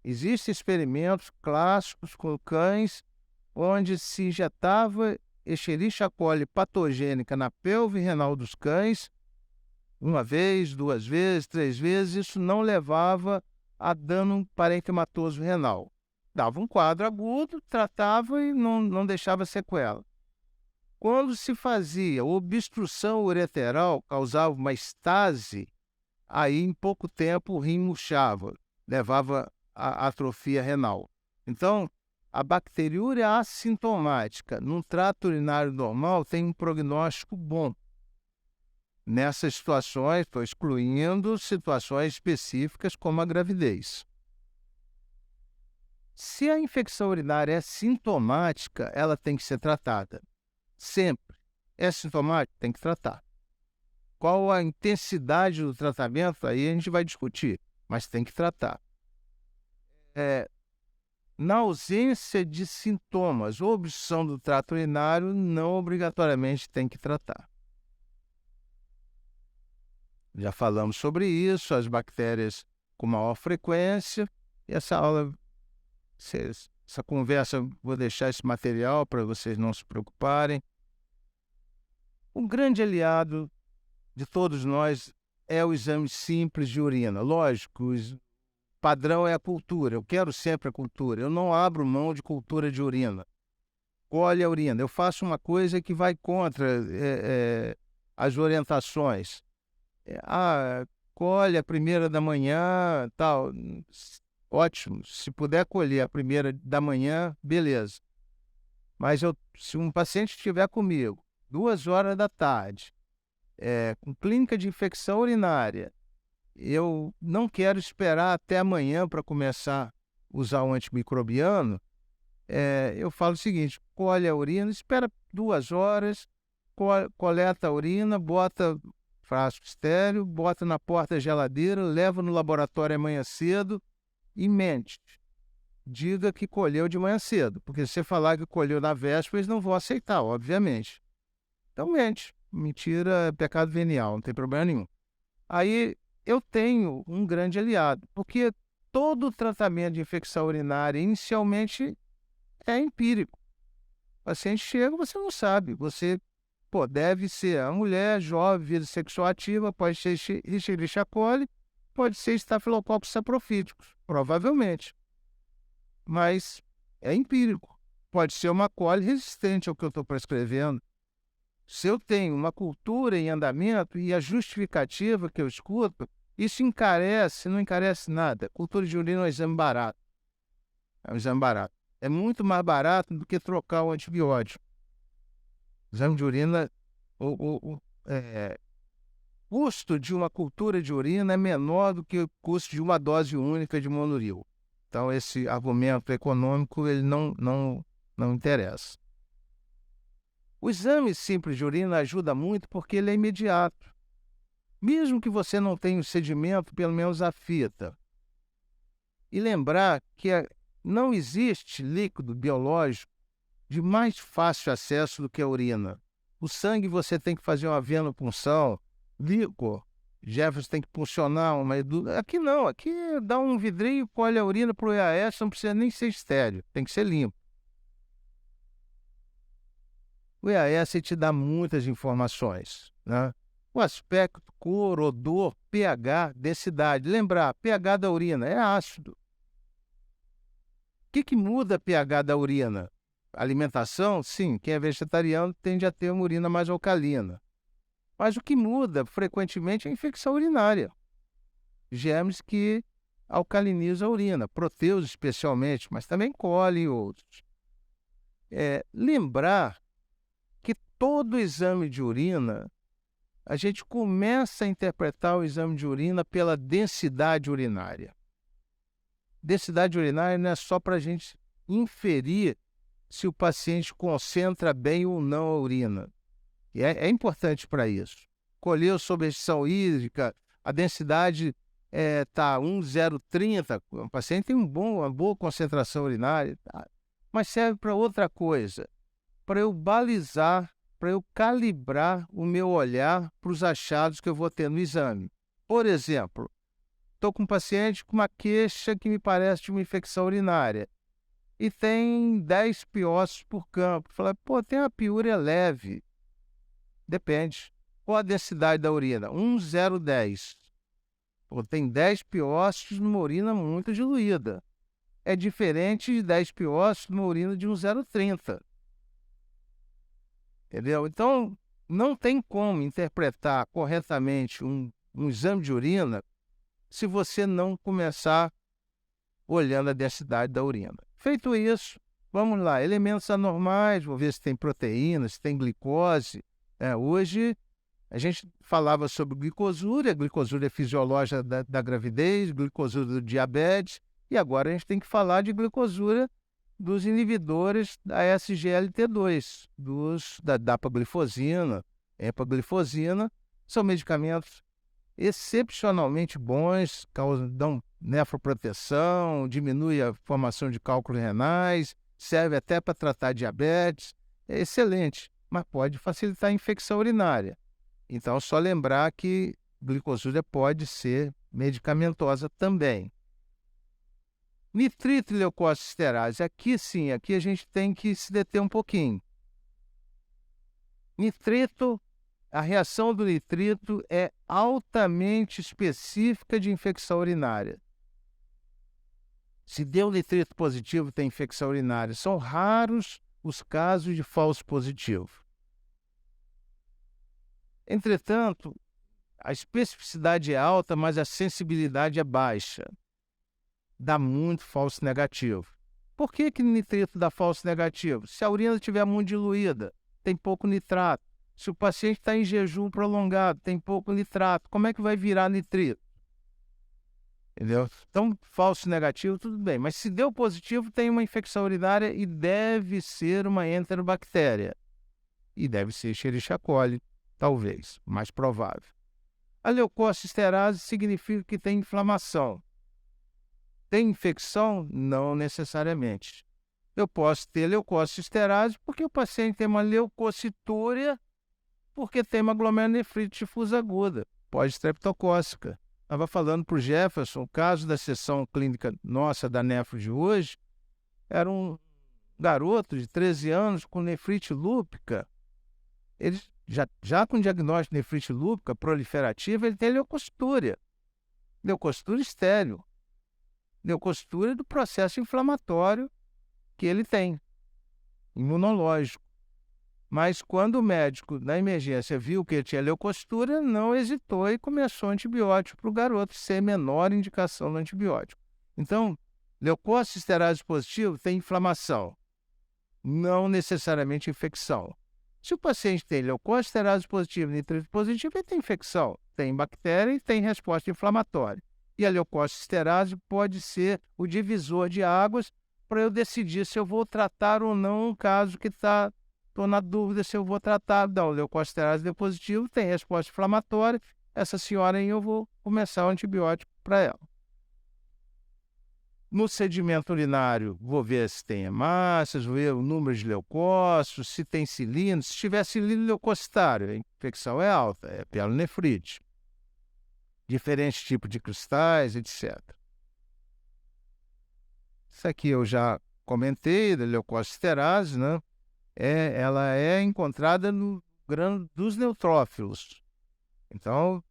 Existem experimentos clássicos com cães onde se injetava Escherichia coli patogênica na pelve renal dos cães, uma vez, 2 vezes, 3 vezes, isso não levava a dano parenquimatoso renal. Dava um quadro agudo, tratava e não deixava sequela. Quando se fazia obstrução ureteral, causava uma estase, aí em pouco tempo o rim murchava, levava a atrofia renal. Então, a bacteriúria assintomática num trato urinário normal tem um prognóstico bom. Nessas situações, estou excluindo situações específicas como a gravidez. Se a infecção urinária é sintomática, ela tem que ser tratada. Sempre. É sintomática? Tem que tratar. Qual a intensidade do tratamento? Aí a gente vai discutir, mas tem que tratar. Na ausência de sintomas ou obstrução do trato urinário, não obrigatoriamente tem que tratar. Já falamos sobre isso, as bactérias com maior frequência. E essa aula, essa conversa, vou deixar esse material para vocês não se preocuparem. Um grande aliado de todos nós é o exame simples de urina. Lógico, o padrão é a cultura. Eu quero sempre a cultura. Eu não abro mão de cultura de urina. Colhe a urina. Eu faço uma coisa que vai contra as orientações. Colhe a primeira da manhã, tal. Ótimo. Se puder colher a primeira da manhã, beleza. Mas se um paciente estiver comigo 2 horas da tarde, com clínica de infecção urinária, eu não quero esperar até amanhã para começar a usar um antimicrobiano, eu falo o seguinte: colhe a urina, espera 2 horas, coleta a urina, bota frasco estéreo, bota na porta da geladeira, leva no laboratório amanhã cedo e mente. Diga que colheu de manhã cedo, porque se você falar que colheu na véspera, eles não vão aceitar, obviamente. Então mente. Mentira é pecado venial, não tem problema nenhum. Aí eu tenho um grande aliado, porque todo tratamento de infecção urinária inicialmente é empírico. O paciente chega, você não sabe, você deve ser a mulher jovem, vida sexual ativa, pode ser Escherichia coli, pode ser Staphylococcus saprophyticus, provavelmente. Mas é empírico. Pode ser uma coli resistente ao que eu estou prescrevendo. Se eu tenho uma cultura em andamento e a justificativa que eu escuto, isso encarece, não encarece nada. Cultura de urina é um exame barato. É um exame barato. É muito mais barato do que trocar o antibiótico. O exame de urina, o custo de uma cultura de urina é menor do que o custo de uma dose única de Monuril. Então, esse argumento econômico ele não interessa. O exame simples de urina ajuda muito porque ele é imediato. Mesmo que você não tenha o sedimento, pelo menos a fita. E lembrar que não existe líquido biológico de mais fácil acesso do que a urina. O sangue você tem que fazer uma venopunção, líquor, Jefferson tem que puncionar uma... Aqui não, aqui dá um vidrinho, colhe a urina para o EAS, não precisa nem ser estéril, tem que ser limpo. O EAS te dá muitas informações, né? O aspecto, cor, odor, pH, densidade. Lembrar, pH da urina é ácido. O que muda pH da urina? Alimentação? Sim, quem é vegetariano tende a ter uma urina mais alcalina. Mas o que muda frequentemente é a infecção urinária. Germes que alcalinizam a urina, proteus especialmente, mas também coli e outros. Lembrar que todo exame de urina, a gente começa a interpretar o exame de urina pela densidade urinária. Densidade urinária não é só para a gente inferir se o paciente concentra bem ou não a urina. E é importante para isso. Colheu sob restrição hídrica, a densidade está 1,030, o paciente tem uma boa concentração urinária, tá? Mas serve para outra coisa, para eu balizar, para eu calibrar o meu olhar para os achados que eu vou ter no exame. Por exemplo, estou com um paciente com uma queixa que me parece de uma infecção urinária e tem 10 piócitos por campo. Fala, tem uma piúria leve. Depende. Qual a densidade da urina? 1,010. Tem 10 piócitos numa urina muito diluída. É diferente de 10 piócitos numa urina de 1,030. Entendeu? Então, não tem como interpretar corretamente um exame de urina se você não começar olhando a densidade da urina. Feito isso, vamos lá, elementos anormais, vou ver se tem proteína, se tem glicose. Hoje, a gente falava sobre glicosúria, a glicosúria fisiológica da gravidez, glicosúria do diabetes, e agora a gente tem que falar de glicosúria dos inibidores da SGLT2, da dapaglifosina, empaglifosina, são medicamentos excepcionalmente bons, dão nefroproteção, diminui a formação de cálculos renais, serve até para tratar diabetes, é excelente, mas pode facilitar a infecção urinária. Então, só lembrar que glicosúria pode ser medicamentosa também. Nitrito e leucócito-esterase, aqui sim, aqui a gente tem que se deter um pouquinho. Nitrito, a reação do nitrito é altamente específica de infecção urinária. Se deu nitrito positivo, tem infecção urinária. São raros os casos de falso positivo. Entretanto, a especificidade é alta, mas a sensibilidade é baixa. Dá muito falso negativo. Por que nitrito dá falso negativo? Se a urina estiver muito diluída, tem pouco nitrato. Se o paciente está em jejum prolongado, tem pouco nitrato, como é que vai virar nitrito? Entendeu? Então, falso negativo, tudo bem. Mas se deu positivo, tem uma infecção urinária e deve ser uma enterobactéria. E deve ser Escherichia coli, talvez, mais provável. A leucócito-esterase significa que tem inflamação. Tem infecção? Não necessariamente. Eu posso ter leucócito-esterase porque o paciente tem uma leucocitúria, porque tem uma glomerulonefrite difusa aguda, pós-streptocócica. Estava falando para o Jefferson, o caso da sessão clínica nossa da nefro de hoje, era um garoto de 13 anos com nefrite lúpica. Ele já com diagnóstico de nefrite lúpica proliferativa, ele tem leucocitúria estéril. Leucocitúria do processo inflamatório que ele tem, imunológico. Mas quando o médico, na emergência, viu que ele tinha leucocitúria, não hesitou e começou antibiótico para o garoto, sem menor indicação do antibiótico. Então, leucócito-esterase positivo tem inflamação, não necessariamente infecção. Se o paciente tem leucócito-esterase positivo e nitrito positivo, ele tem infecção, tem bactéria e tem resposta inflamatória. E a leucócito-esterase pode ser o divisor de águas para eu decidir se eu vou tratar ou não um caso que estou na dúvida se eu vou tratar. Não, leucócito-esterase deu positivo, tem resposta inflamatória, essa senhora aí eu vou começar o antibiótico para ela. No sedimento urinário, vou ver se tem hemácias, vou ver o número de leucócitos, se tem cilindro. Se tiver cilindro leucocitário, a infecção é alta, é pielonefrite. Diferentes tipos de cristais, etc. Isso aqui eu já comentei, da leucócito-esterase, né? ela é encontrada no grânulo dos neutrófilos. Então,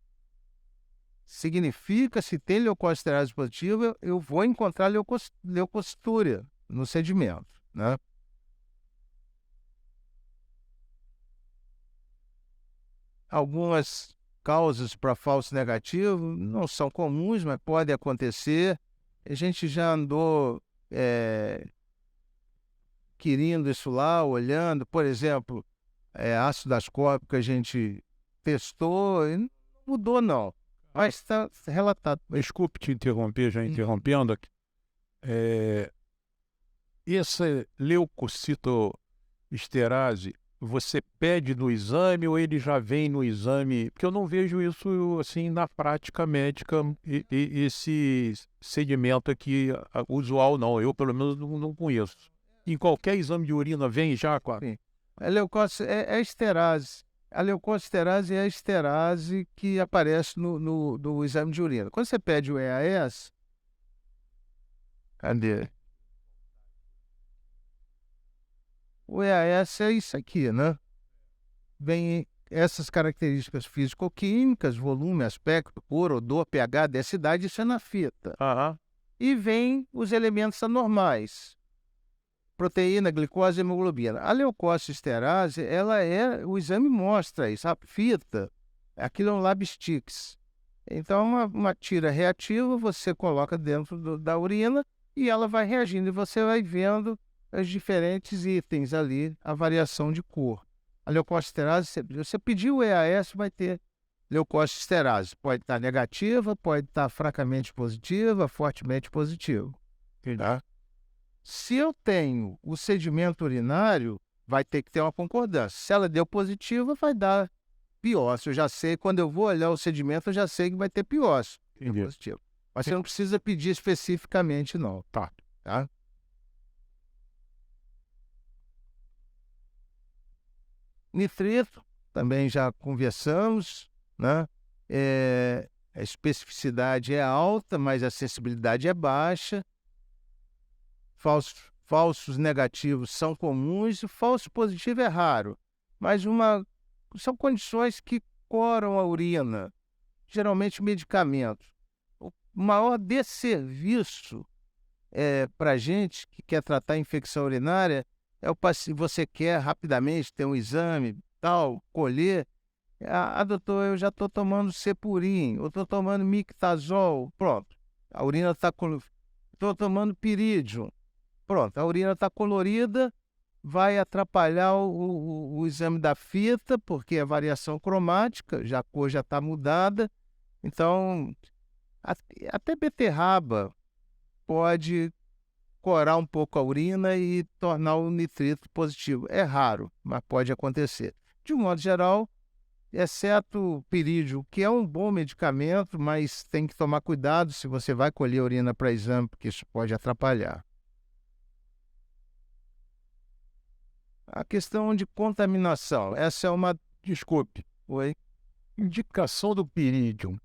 significa, se tem leucoesterase positiva, eu vou encontrar leucocitúria no sedimento, né? Algumas causas para falso negativo não são comuns, mas pode acontecer. A gente já andou querendo isso lá, olhando, por exemplo, ácido ascórbico, a gente testou e não mudou, não. Mas está relatado. Desculpe te interromper, já interrompendo aqui. Essa leucocitoesterase, você pede no exame ou ele já vem no exame? Porque eu não vejo isso assim na prática médica, esse segmento aqui usual, não. Eu, pelo menos, não conheço. Em qualquer exame de urina vem já, claro. Sim. A leucócito é esterase. A leucoesterase é a esterase que aparece no exame de urina. Quando você pede o EAS, cadê? O EAS é isso aqui, né? Vem essas características físico-químicas, volume, aspecto, cor, odor, pH, densidade, isso é na fita. E vem os elementos anormais. Proteína, glicose e hemoglobina. A leucocitoesterase, o exame mostra isso, a fita, aquilo é um lab sticks. Então, uma tira reativa, você coloca dentro da urina e ela vai reagindo, e você vai vendo os diferentes itens ali, a variação de cor. A leucocitoesterase, você pediu o EAS, vai ter leucocitoesterase. Pode estar negativa, pode estar fracamente positiva, fortemente positiva. Tá? Se eu tenho o sedimento urinário, vai ter que ter uma concordância. Se ela deu positiva, vai dar piócio. Eu já sei, quando eu vou olhar o sedimento, eu já sei que vai ter piócio. Positivo. Mas você não precisa pedir especificamente, não. Tá? Nitrito, também já conversamos, né? A especificidade é alta, mas a sensibilidade é baixa. Falsos negativos são comuns e falso positivo é raro. Mas são condições que coram a urina, geralmente medicamentos. O maior desserviço para a gente que quer tratar infecção urinária é o paciente, você quer rapidamente ter um exame, tal, colher. Doutor, eu já estou tomando Cepurim, eu estou tomando Mictazol, pronto. A urina está estou tomando Piridium, pronto. A urina está colorida, vai atrapalhar o exame da fita, porque é variação cromática, a cor já está mudada. Então, até beterraba pode corar um pouco a urina e tornar o nitrito positivo. É raro, mas pode acontecer. De um modo geral, exceto o Pirídio, que é um bom medicamento, mas tem que tomar cuidado se você vai colher a urina para exame, porque isso pode atrapalhar. A questão de contaminação, essa é uma... Desculpe. Oi? Indicação do Piridium.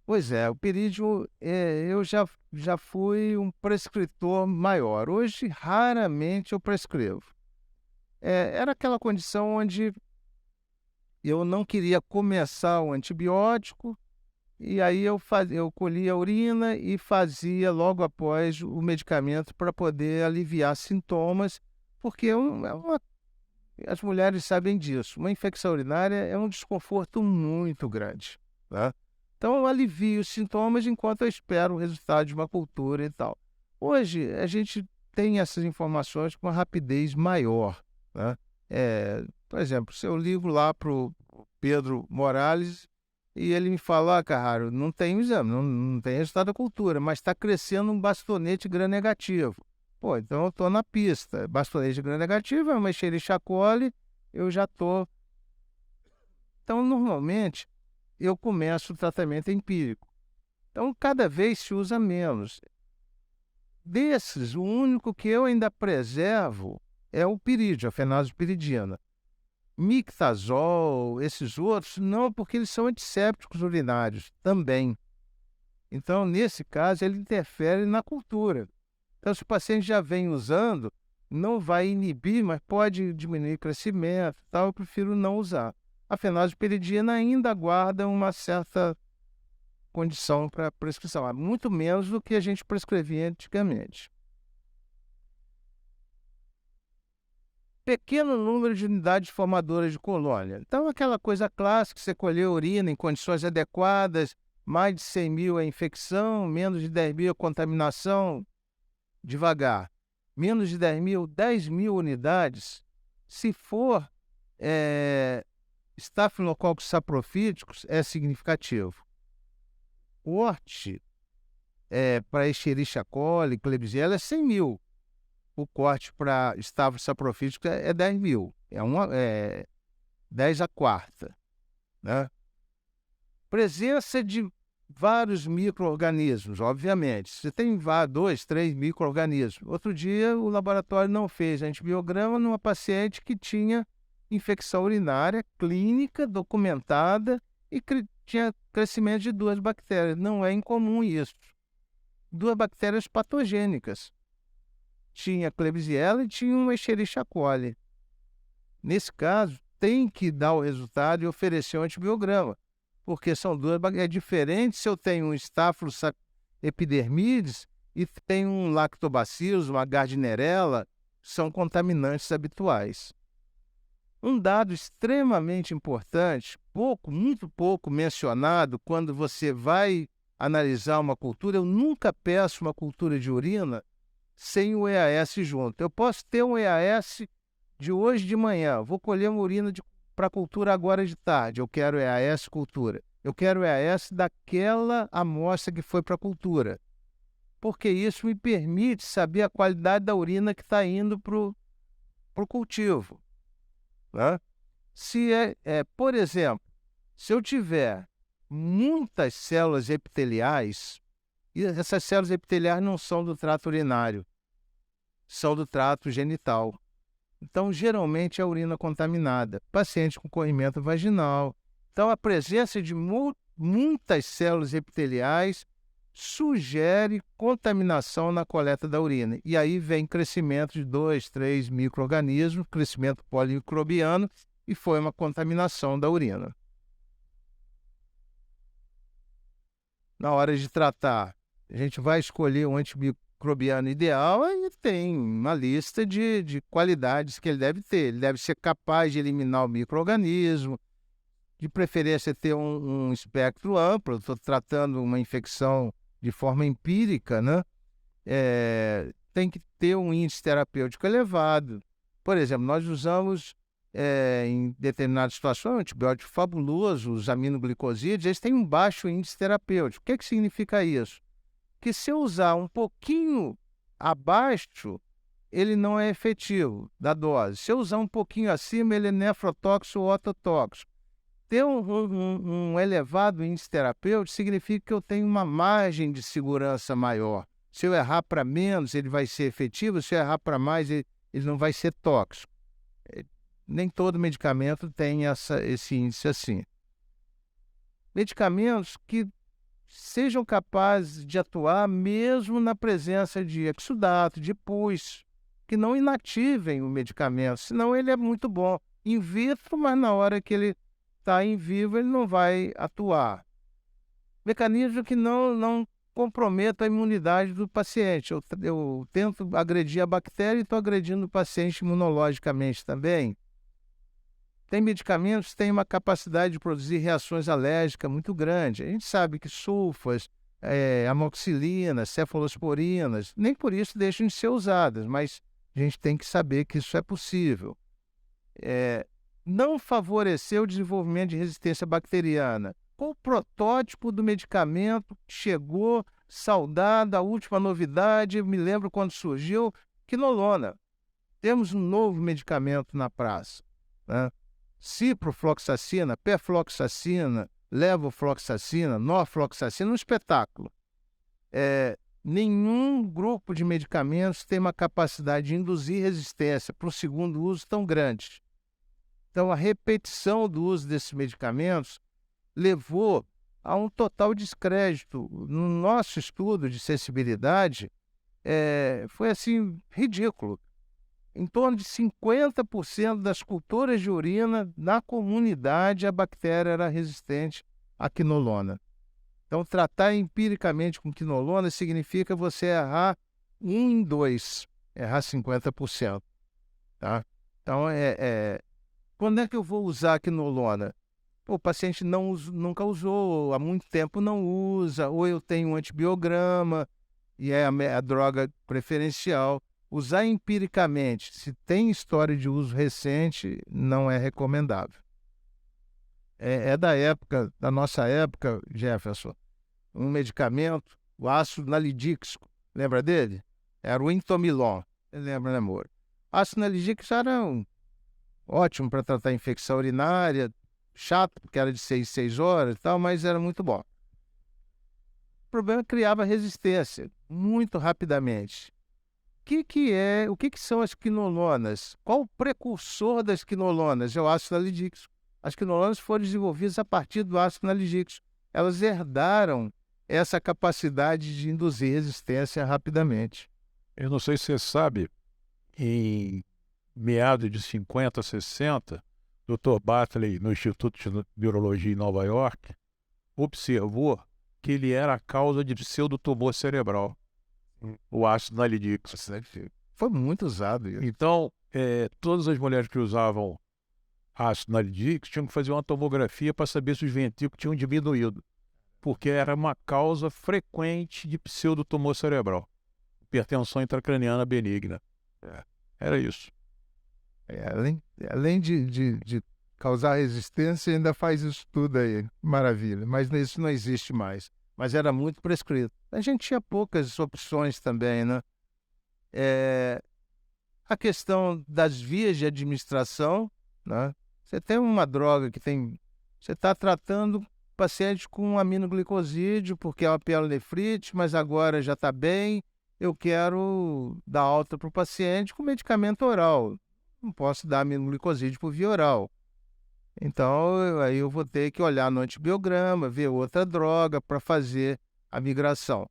Pois é, o Piridium, eu já fui um prescritor maior. Hoje, raramente eu prescrevo. Era aquela condição onde eu não queria começar o antibiótico, e aí eu colhia a urina e fazia logo após o medicamento para poder aliviar sintomas, porque as mulheres sabem disso. Uma infecção urinária é um desconforto muito grande, tá? Então, eu alivio os sintomas enquanto eu espero o resultado de uma cultura e tal. Hoje, a gente tem essas informações com uma rapidez maior, né? Por exemplo, se eu ligo lá para o Pedro Morales e ele me fala, Carraro, não tem exame, não tem resultado da cultura, mas está crescendo um bastonete gram-negativo. Pô, então eu estou na pista. Bastonete gram-negativo é uma Escherichia coli, eu já estou... Então, normalmente, eu começo o tratamento empírico. Então, cada vez se usa menos. Desses, o único que eu ainda preservo é o pirídio, a fenazopiridina. Mictazol, esses outros, não, porque eles são antissépticos urinários também. Então, nesse caso, ele interfere na cultura. Então, se o paciente já vem usando, não vai inibir, mas pode diminuir o crescimento, tal, eu prefiro não usar. A fenazloperidina ainda guarda uma certa condição para prescrição, muito menos do que a gente prescrevia antigamente. Pequeno número de unidades formadoras de colônia. Então, aquela coisa clássica, você colher urina em condições adequadas, mais de 100 mil é infecção, menos de 10 mil é contaminação, devagar. Menos de 10 mil, 10 mil unidades. Se for Staphylococcus saprophyticus, é significativo. Corte para Escherichia coli, Klebsiella é 100 mil. O corte para Staphylococcus saprophyticus é 10 mil. É 10 a quarta. Né? Presença de vários micro-organismos, obviamente. Você tem 2, 3 micro-organismos. Outro dia, o laboratório não fez antibiograma numa paciente que tinha infecção urinária clínica, documentada, e tinha crescimento de 2 bactérias. Não é incomum isso. 2 bactérias patogênicas. Tinha Klebsiella e tinha uma Escherichia coli. Nesse caso, tem que dar o resultado e oferecer um antibiograma, porque são 2 bactérias. É diferente se eu tenho um Staphylococcus epidermidis e tenho um Lactobacillus, uma Gardnerella, são contaminantes habituais. Um dado extremamente importante, muito pouco mencionado quando você vai analisar uma cultura, eu nunca peço uma cultura de urina sem o EAS junto. Eu posso ter um EAS de hoje de manhã, vou colher uma urina para cultura agora de tarde, eu quero EAS cultura. Eu quero EAS daquela amostra que foi para cultura, porque isso me permite saber a qualidade da urina que está indo para o cultivo. Né? Se por exemplo, se eu tiver muitas células epiteliais, e essas células epiteliais não são do trato urinário, são do trato genital. Então, geralmente, é a urina contaminada. Paciente com corrimento vaginal. Então, a presença de muitas células epiteliais sugere contaminação na coleta da urina. E aí vem crescimento de 2, 3 micro-organismos, crescimento polimicrobiano, e foi uma contaminação da urina. Na hora de tratar, a gente vai escolher um antimicrobiano ideal e tem uma lista de qualidades que ele deve ter. Ele deve ser capaz de eliminar o micro-organismo, de preferência ter um espectro amplo. Estou tratando uma infecção de forma empírica, né? Tem que ter um índice terapêutico elevado. Por exemplo, nós usamos em determinadas situações, um antibiótico fabuloso, os aminoglicosídeos, eles têm um baixo índice terapêutico. O que significa isso? Que se eu usar um pouquinho abaixo, ele não é efetivo da dose. Se eu usar um pouquinho acima, ele é nefrotóxico ou ototóxico. Ter um elevado índice terapêutico significa que eu tenho uma margem de segurança maior. Se eu errar para menos, ele vai ser efetivo. Se eu errar para mais, ele não vai ser tóxico. Nem todo medicamento tem esse índice assim. Medicamentos que sejam capazes de atuar mesmo na presença de exudato, de pus, que não inativem o medicamento, senão ele é muito bom in vitro, mas na hora que ele está em vivo ele não vai atuar. Mecanismo que não comprometa a imunidade do paciente. Eu tento agredir a bactéria e estou agredindo o paciente imunologicamente também. Tem medicamentos que têm uma capacidade de produzir reações alérgicas muito grande. A gente sabe que sulfas, amoxicilinas, cefalosporinas, nem por isso deixam de ser usadas, mas a gente tem que saber que isso é possível. Não favorecer o desenvolvimento de resistência bacteriana. Qual o protótipo do medicamento chegou, saudado, a última novidade, eu me lembro quando surgiu, quinolona. Temos um novo medicamento na praça, né? Ciprofloxacina, perfloxacina, levofloxacina, norfloxacina, um espetáculo. Nenhum grupo de medicamentos tem uma capacidade de induzir resistência para o segundo uso tão grande. Então, a repetição do uso desses medicamentos levou a um total descrédito. No nosso estudo de sensibilidade, foi assim, ridículo. em torno de 50% das culturas de urina na comunidade, a bactéria era resistente à quinolona. Então, tratar empiricamente com quinolona significa você errar 1 em 2, errar 50%. Tá? Então, quando é que eu vou usar a quinolona? O paciente nunca usou, há muito tempo não usa, ou eu tenho um antibiograma e é a droga preferencial. Usar empiricamente, se tem história de uso recente, não é recomendável. É da nossa época, Jefferson, um medicamento, o ácido nalidíxico, lembra dele? Era o Entomilon, você lembra, né, amor? O ácido nalidíxico era ótimo para tratar infecção urinária, chato, porque era de 6 horas e tal, mas era muito bom. O problema é que criava resistência muito rapidamente. O que são as quinolonas? Qual o precursor das quinolonas? É o ácido nalidíxico. As quinolonas foram desenvolvidas a partir do ácido nalidíxico. Elas herdaram essa capacidade de induzir resistência rapidamente. Eu não sei se você sabe, em meados de 50, 60, Dr. Batley, no Instituto de Neurologia em Nova York, observou que ele era a causa de pseudotumor cerebral, o ácido nalidíxico. Foi muito usado isso. Então, todas as mulheres que usavam ácido nalidíxico tinham que fazer uma tomografia para saber se os ventrículos tinham diminuído, porque era uma causa frequente de pseudotumor cerebral, hipertensão intracraniana benigna. Era isso. Além de causar resistência, ainda faz isso tudo aí. Maravilha. Mas isso não existe mais. Mas era muito prescrito. A gente tinha poucas opções também, né? A questão das vias de administração, né? Você tem uma droga que tem... Você está tratando o paciente com aminoglicosídeo, porque é uma pielonefrite, mas agora já está bem. Eu quero dar alta para o paciente com medicamento oral. Não posso dar aminoglicosídeo por via oral. Então, aí eu vou ter que olhar no antibiograma, ver outra droga para fazer a migração.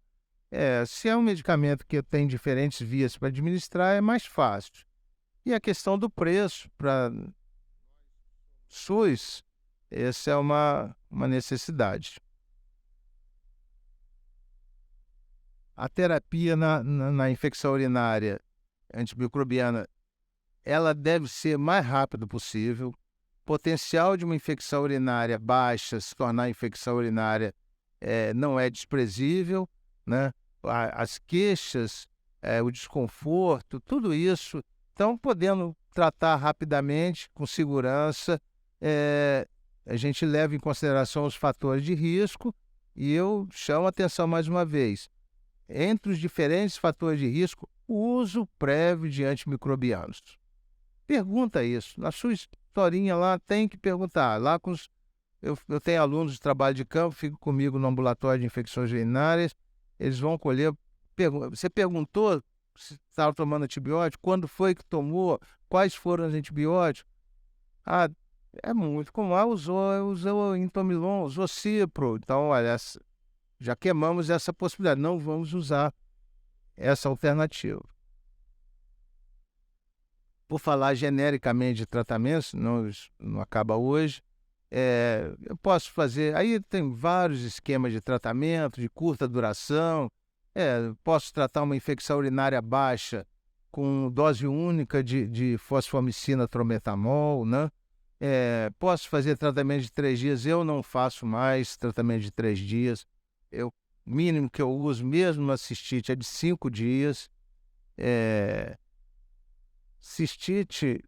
Se é um medicamento que tem diferentes vias para administrar, é mais fácil. E a questão do preço para SUS, essa é uma necessidade. A terapia na infecção urinária antimicrobiana, ela deve ser o mais rápido possível. O potencial de uma infecção urinária baixa se tornar infecção urinária não é desprezível, né? As queixas, o desconforto, tudo isso, então podendo tratar rapidamente, com segurança, a gente leva em consideração os fatores de risco e eu chamo a atenção mais uma vez. Entre os diferentes fatores de risco, o uso prévio de antimicrobianos. Pergunta isso. Na sua historinha lá, tem que perguntar. Lá eu tenho alunos de trabalho de campo, fico comigo no ambulatório de infecções urinárias, eles vão colher. Você perguntou se estava tomando antibiótico? Quando foi que tomou? Quais foram os antibióticos? É muito comum. Usou Entomilon, usou Cipro. Então, olha, já queimamos essa possibilidade. Não vamos usar essa alternativa. Por falar genericamente de tratamentos, não acaba hoje, eu posso fazer... Aí tem vários esquemas de tratamento, de curta duração. Posso tratar uma infecção urinária baixa com dose única de fosfomicina trometamol, né? Posso fazer tratamento de 3 dias. Eu não faço mais tratamento de 3 dias. O mínimo que eu uso, mesmo na cistite, é de 5 dias. Cistite,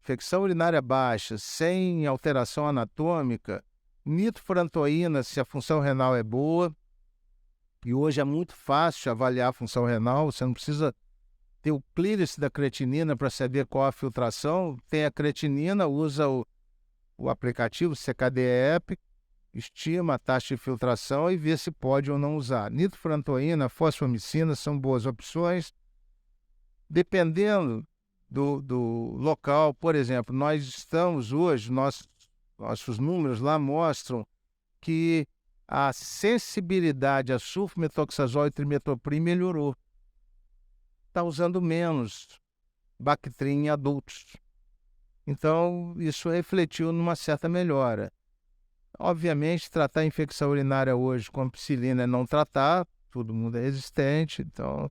infecção urinária baixa, sem alteração anatômica, nitrofurantoína, se a função renal é boa, e hoje é muito fácil avaliar a função renal, você não precisa ter o clearance da creatinina para saber qual a filtração. Tem a creatinina, usa o aplicativo CKD-EP, estima a taxa de filtração e vê se pode ou não usar. Nitrofurantoína, fosfomicina são boas opções. Dependendo do local, por exemplo, nós estamos hoje, nossos números lá mostram que a sensibilidade a sulfametoxazol e trimetopril melhorou. Está usando menos Bactrim em adultos. Então, isso refletiu numa certa melhora. Obviamente, tratar a infecção urinária hoje com ampicilina é não tratar, todo mundo é resistente, então,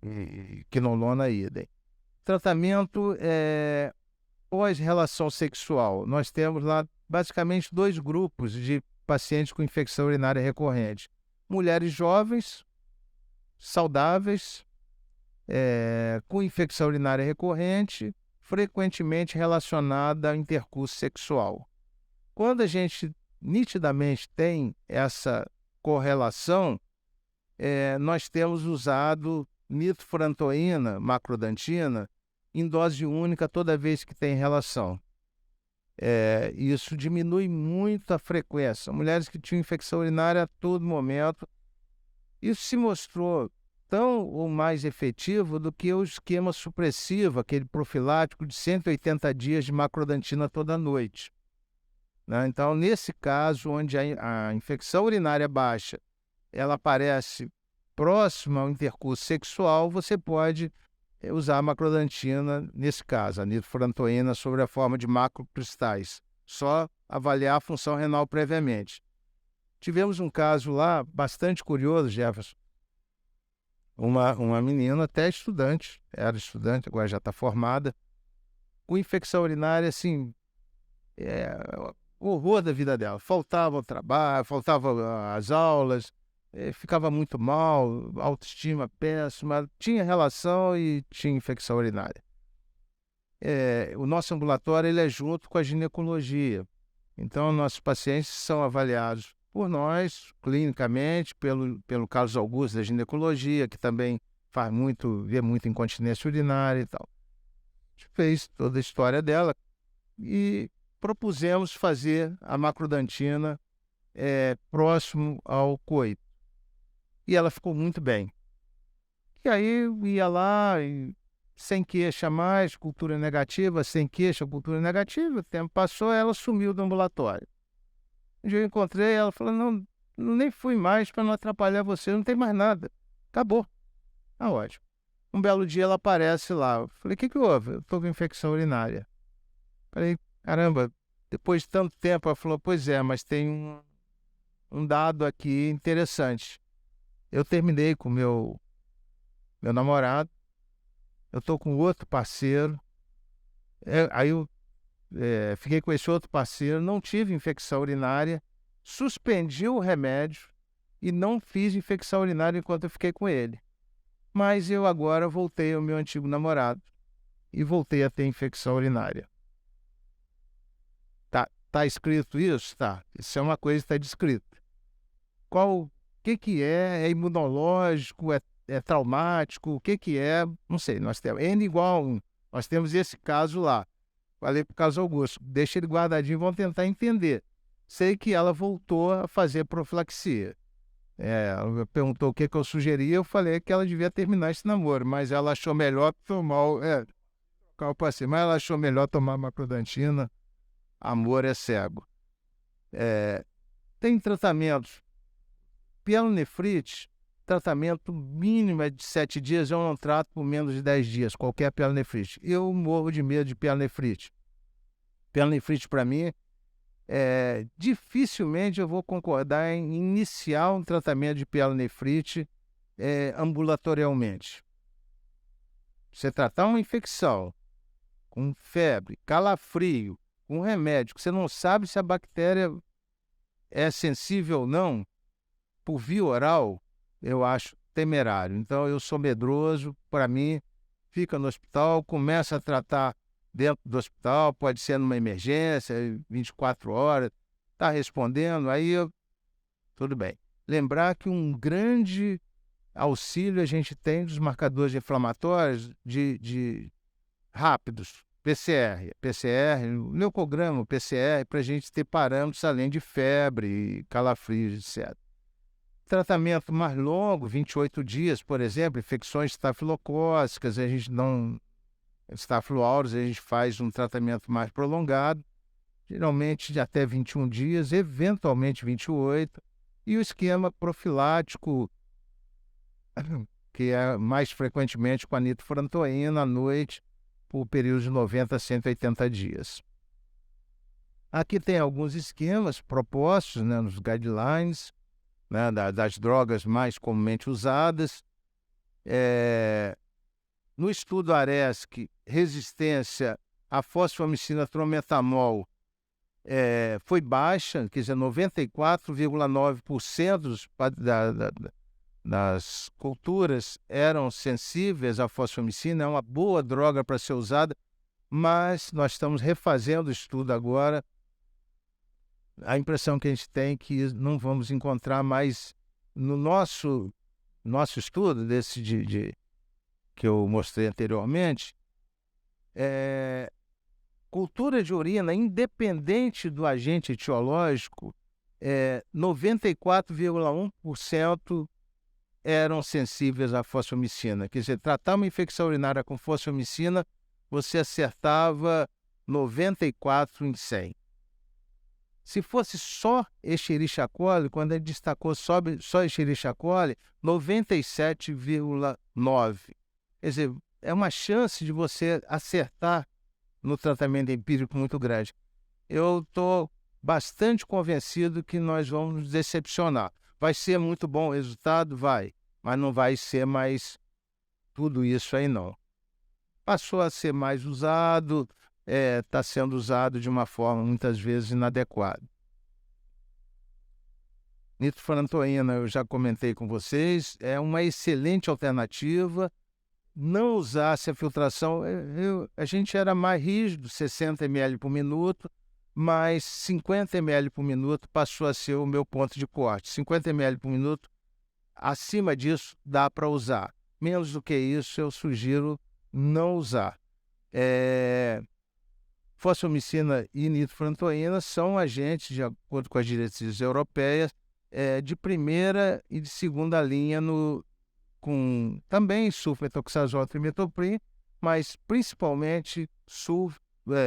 e quinolona idem. Tratamento pós-relação sexual. Nós temos lá basicamente 2 grupos de pacientes com infecção urinária recorrente. Mulheres jovens, saudáveis, com infecção urinária recorrente, frequentemente relacionada ao intercurso sexual. Quando a gente nitidamente tem essa correlação, nós temos usado nitrofurantoína, macrodantina, em dose única toda vez que tem relação. Isso diminui muito a frequência. Mulheres que tinham infecção urinária a todo momento. Isso se mostrou tão ou mais efetivo do que o esquema supressivo, aquele profilático de 180 dias de macrodantina toda noite. Né? Então, nesse caso, onde a infecção urinária baixa, ela aparece próxima ao intercurso sexual, você pode usar a macrodantina, nesse caso, a nitrofurantoína, sobre a forma de macrocristais. Só avaliar a função renal previamente. Tivemos um caso lá bastante curioso, Jefferson. Uma menina, até estudante, era estudante, agora já está formada, com infecção urinária, assim, o horror da vida dela. Faltava o trabalho, faltava as aulas, ficava muito mal, autoestima péssima, tinha relação e tinha infecção urinária. O nosso ambulatório ele é junto com a ginecologia. Então, nossos pacientes são avaliados por nós, clinicamente, pelo Carlos Augusto da ginecologia, que também vê muito incontinência urinária e tal. A gente fez toda a história dela e propusemos fazer a macrodantina próximo ao coito. E ela ficou muito bem. E aí eu ia lá, sem queixa mais, cultura negativa, sem queixa, cultura negativa. O tempo passou, ela sumiu do ambulatório. Um dia eu encontrei, ela falou, não, nem fui mais para não atrapalhar você, não tem mais nada. Acabou. Ah, ótimo. Um belo dia ela aparece lá. Eu falei, o que houve? Eu estou com infecção urinária. Falei, caramba, depois de tanto tempo, ela falou, pois é, mas tem um dado aqui interessante. Eu terminei com meu namorado, eu estou com outro parceiro, aí eu fiquei com esse outro parceiro, não tive infecção urinária, suspendi o remédio e não fiz infecção urinária enquanto eu fiquei com ele. Mas eu agora voltei ao meu antigo namorado e voltei a ter infecção urinária. Tá escrito isso? Tá. Isso é uma coisa que está descrita. O que é? É imunológico? É traumático? O que é? Não sei. Nós temos N igual a 1. Nós temos esse caso lá. Falei para o Carlos Augusto, deixa ele guardadinho, vamos tentar entender. Sei que ela voltou a fazer profilaxia. Ela perguntou o que eu sugeria, eu falei que ela devia terminar esse namoro, mas ela achou melhor tomar mas ela achou melhor tomar macrodantina. Amor é cego. Tem tratamentos. Pielonefrite, tratamento mínimo é de 7 dias, eu não trato por menos de 10 dias, qualquer pielonefrite. Eu morro de medo de pielonefrite. Pielonefrite, para mim, dificilmente eu vou concordar em iniciar um tratamento de pielonefrite ambulatorialmente. Você tratar uma infecção com febre, calafrio, com remédio, que você não sabe se a bactéria é sensível ou não, por via oral, eu acho temerário. Então, eu sou medroso, para mim, fica no hospital, começa a tratar dentro do hospital, pode ser numa emergência, 24 horas, está respondendo, aí tudo bem. Lembrar que um grande auxílio a gente tem dos marcadores inflamatórios de rápidos, PCR, leucograma, PCR, para a gente ter parâmetros além de febre, calafrios, etc. Tratamento mais longo, 28 dias, por exemplo, infecções estafilocócicas, a gente não... Staphylo aureus, a gente faz um tratamento mais prolongado, geralmente de até 21 dias, eventualmente 28, e o esquema profilático, que é mais frequentemente com a nitrofurantoína à noite, por período de 90 a 180 dias. Aqui tem alguns esquemas propostos, né, nos guidelines, né, das drogas mais comumente usadas. No estudo ARESC, resistência à fosfomicina trometamol foi baixa, quer dizer, 94,9% das culturas eram sensíveis à fosfomicina, é uma boa droga para ser usada, mas nós estamos refazendo o estudo agora. A impressão que a gente tem é que não vamos encontrar mais no nosso estudo, desse que eu mostrei anteriormente, cultura de urina, independente do agente etiológico, 94,1% eram sensíveis à fosfomicina. Quer dizer, tratar uma infecção urinária com fosfomicina, você acertava 94 em 100. Se fosse só Escherichia coli, quando ele destacou só Escherichia coli, 97,9. Quer dizer, é uma chance de você acertar no tratamento empírico muito grande. Eu estou bastante convencido que nós vamos nos decepcionar. Vai ser muito bom o resultado? Vai, mas não vai ser mais tudo isso aí, não. Passou a ser mais usado, está sendo usado de uma forma muitas vezes inadequada. Nitrofurantoína, eu já comentei com vocês, é uma excelente alternativa. Não usasse a filtração, a gente era mais rígido, 60 ml por minuto, mas 50 ml por minuto passou a ser o meu ponto de corte. 50 ml por minuto, acima disso dá para usar. Menos do que isso, eu sugiro não usar. Fosfomicina e nitrofurantoína são agentes, de acordo com as diretrizes europeias, de primeira e de segunda linha com também sulfametoxazol e trimethoprim, mas principalmente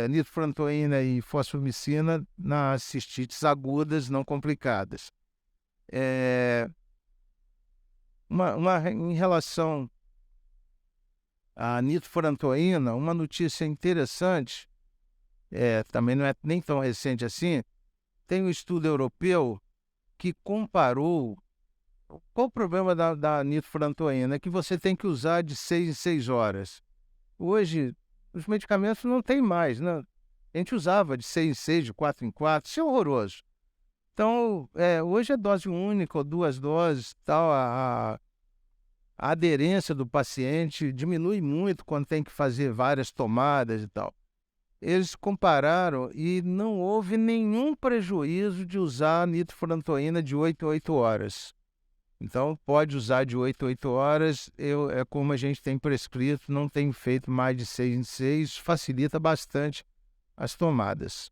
nitrofurantoína e fosfomicina nas cistites agudas não complicadas. Em relação à nitrofurantoína, uma notícia interessante, também não é nem tão recente assim, tem um estudo europeu que comparou. Qual o problema da nitrofurantoína? É que você tem que usar de 6 em 6 horas. Hoje, os medicamentos não tem mais, né? A gente usava de 6 em 6, de 4 em 4, isso é horroroso. Então, hoje é dose única ou 2 doses, tal, a aderência do paciente diminui muito quando tem que fazer várias tomadas e tal. Eles compararam e não houve nenhum prejuízo de usar a nitrofurantoína de 8 em 8 horas. Então, pode usar de 8 a 8 horas, é como a gente tem prescrito, não tem feito mais de 6 em 6, facilita bastante as tomadas.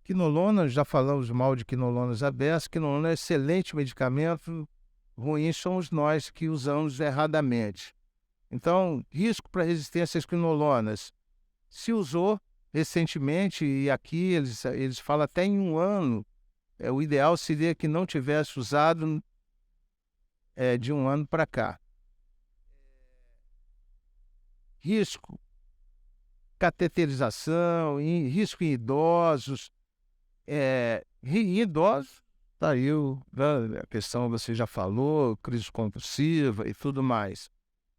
Quinolona, já falamos mal de quinolonas abertas, quinolona é excelente medicamento, ruins somos nós que usamos erradamente. Então, risco para resistência às quinolonas. Se usou recentemente, e aqui eles falam até em 1 ano, o ideal seria que não tivesse usado de 1 ano para cá. Risco, cateterização, risco em idosos. Em idosos, está aí a questão, você já falou, crise compulsiva e tudo mais.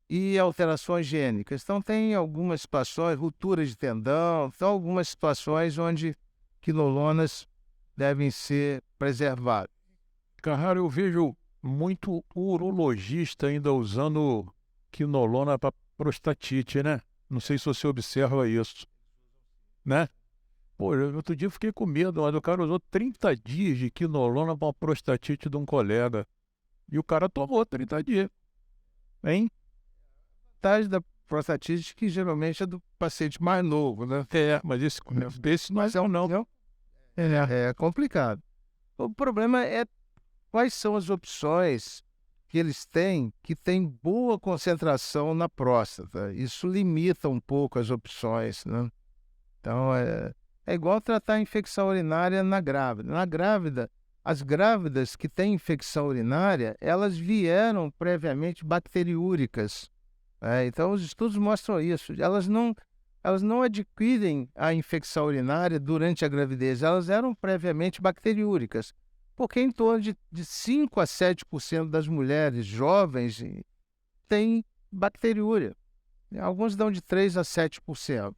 E alterações gênicas. Então, tem algumas situações, ruptura de tendão, então algumas situações onde quinolonas devem ser preservados. Carrara, eu vejo muito urologista ainda usando quinolona para prostatite, né? Não sei se você observa isso, né? Pô, outro dia eu fiquei com medo, mas o cara usou 30 dias de quinolona para uma prostatite de um colega. E o cara tomou 30 dias. Hein? A vantagem da prostatite que geralmente é do paciente mais novo, né? Mas esse não é não. É complicado. O problema é quais são as opções que eles têm que tem boa concentração na próstata. Isso limita um pouco as opções, né? Então, é igual tratar a infecção urinária na grávida. Na grávida, as grávidas que têm infecção urinária, elas vieram previamente bacteriúricas, né? Então, os estudos mostram isso. Elas não adquirem a infecção urinária durante a gravidez, elas eram previamente bacteriúricas, porque em torno de 5 a 7% das mulheres jovens têm bacteriúria. Alguns dão de 3 a 7%.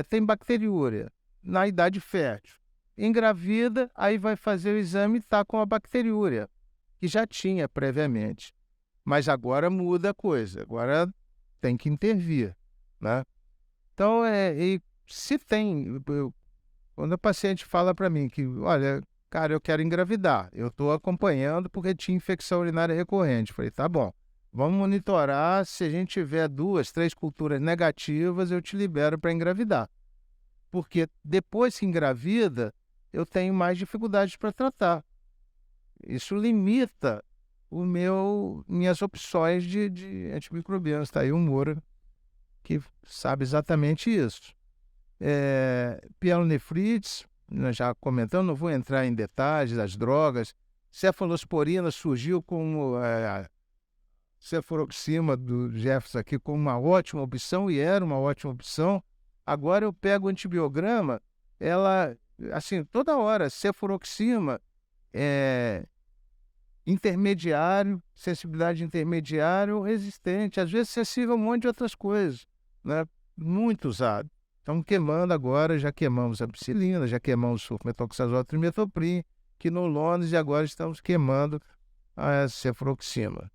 Tem bacteriúria na idade fértil. Engravida, aí vai fazer o exame e está com a bacteriúria, que já tinha previamente. Mas agora muda a coisa, agora tem que intervir, né? Então, e se tem... quando a paciente fala para mim que, olha, cara, eu quero engravidar, eu estou acompanhando porque tinha infecção urinária recorrente. Falei, tá bom, vamos monitorar, se a gente tiver 2, 3 culturas negativas, eu te libero para engravidar. Porque depois que engravida, eu tenho mais dificuldades para tratar. Isso limita minhas opções de antimicrobianos. Está aí o Moura, que sabe exatamente isso. Pielonefrites, nós já comentamos, não vou entrar em detalhes, as drogas. Cefalosporina surgiu como cefuroxima do Jefferson aqui como uma ótima opção, e era uma ótima opção. Agora eu pego o antibiograma, ela, assim, toda hora, cefuroxima, intermediário, sensibilidade intermediária ou resistente, às vezes sensível a um monte de outras coisas, né? Muito usado. Estamos queimando agora, já queimamos a ampicilina, já queimamos o sulfametoxazol, trimethoprim, quinolones, e agora estamos queimando a cefuroxima.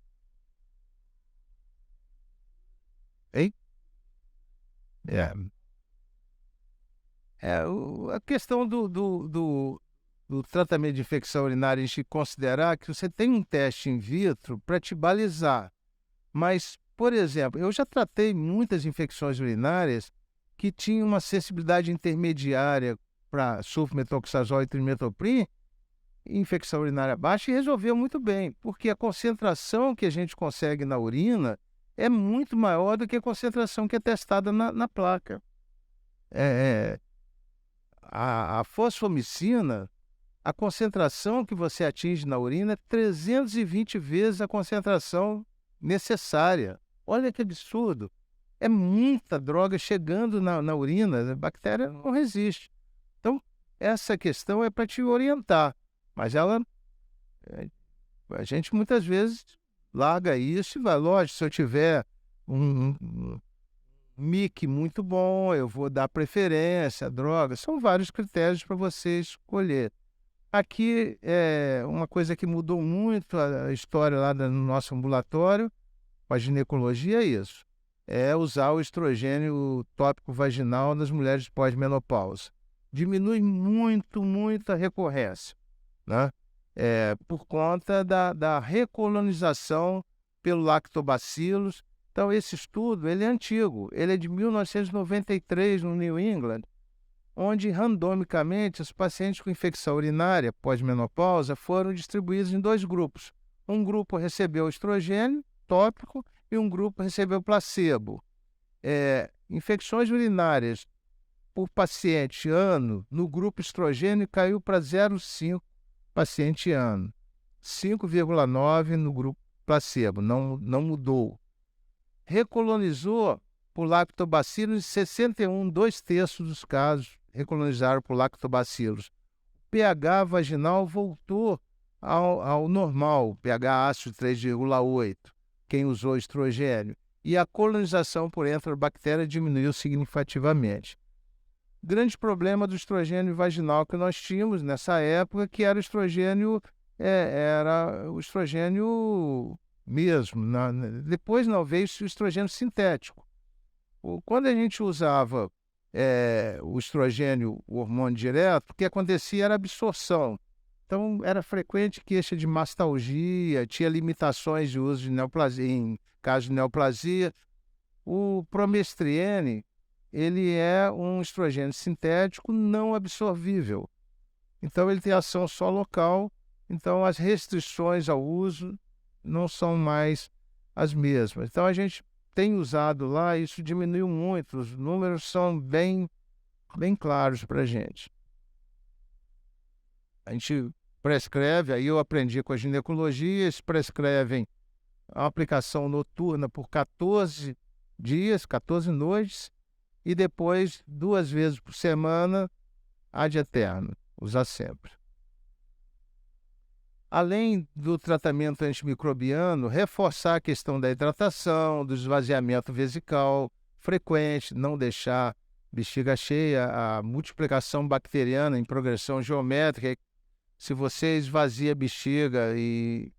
Hein? A questão do tratamento de infecção urinária, a gente considerar que você tem um teste in vitro para te balizar. Mas, por exemplo, eu já tratei muitas infecções urinárias que tinham uma sensibilidade intermediária para sulfametoxazol e trimethoprim, infecção urinária baixa, e resolveu muito bem, porque a concentração que a gente consegue na urina é muito maior do que a concentração que é testada na placa. A fosfomicina, a concentração que você atinge na urina é 320 vezes a concentração necessária. Olha que absurdo. É muita droga chegando na urina, a bactéria não resiste. Então, essa questão é para te orientar, mas a gente muitas vezes larga isso e vai, lógico, se eu tiver um MIC muito bom, eu vou dar preferência à droga. São vários critérios para você escolher. Aqui, uma coisa que mudou muito a história lá no nosso ambulatório, com a ginecologia, é isso. É usar o estrogênio tópico vaginal nas mulheres pós-menopausa. Diminui muito, muito a recorrência, né? Por conta da recolonização pelo lactobacillus. Então, esse estudo ele é antigo, ele é de 1993 no New England, onde randomicamente os pacientes com infecção urinária pós-menopausa foram distribuídos em 2 grupos. Um grupo recebeu estrogênio tópico e um grupo recebeu placebo. Infecções urinárias por paciente ano, no grupo estrogênio caiu para 0,5 paciente ano. 5,9 no grupo placebo, não mudou. Recolonizou por lactobacillus em 61, 2/3 dos casos recolonizaram por lactobacillus. O pH vaginal voltou ao normal, pH ácido 3,8, quem usou estrogênio, e a colonização por enterobactéria diminuiu significativamente. Grande problema do estrogênio vaginal que nós tínhamos nessa época, que era o estrogênio, era o estrogênio mesmo. Depois não veio o estrogênio sintético. Quando a gente usava o estrogênio, o hormônio direto, o que acontecia era a absorção. Então, era frequente queixa de mastalgia, tinha limitações de uso de neoplasia, em caso de neoplasia. O promestriene, ele é um estrogênio sintético não absorvível. Então, ele tem ação só local, então as restrições ao uso não são mais as mesmas. Então, a gente tem usado lá, isso diminuiu muito, os números são bem claros para a gente. A gente prescreve, aí eu aprendi com a ginecologia, eles prescrevem a aplicação noturna por 14 dias, 14 noites, e depois 2 vezes por semana, ad eterno, usar sempre. Além do tratamento antimicrobiano, reforçar a questão da hidratação, do esvaziamento vesical frequente, não deixar bexiga cheia, a multiplicação bacteriana em progressão geométrica. Se você esvazia a bexiga e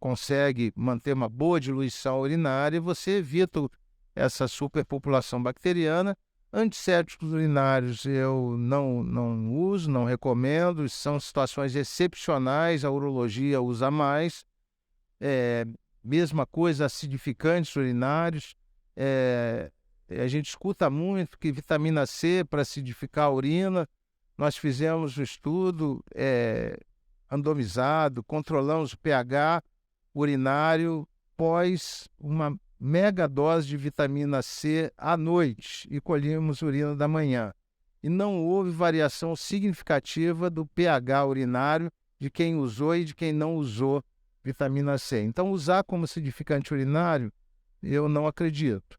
consegue manter uma boa diluição urinária, você evita essa superpopulação bacteriana. Antissépticos urinários eu não uso, não recomendo, são situações excepcionais, a urologia usa mais. Mesma coisa, acidificantes urinários. A gente escuta muito que vitamina C para acidificar a urina. Nós fizemos um estudo randomizado, controlamos o pH urinário pós uma mega dose de vitamina C à noite e colhemos urina da manhã. E não houve variação significativa do pH urinário de quem usou e de quem não usou vitamina C. Então, usar como acidificante urinário, eu não acredito.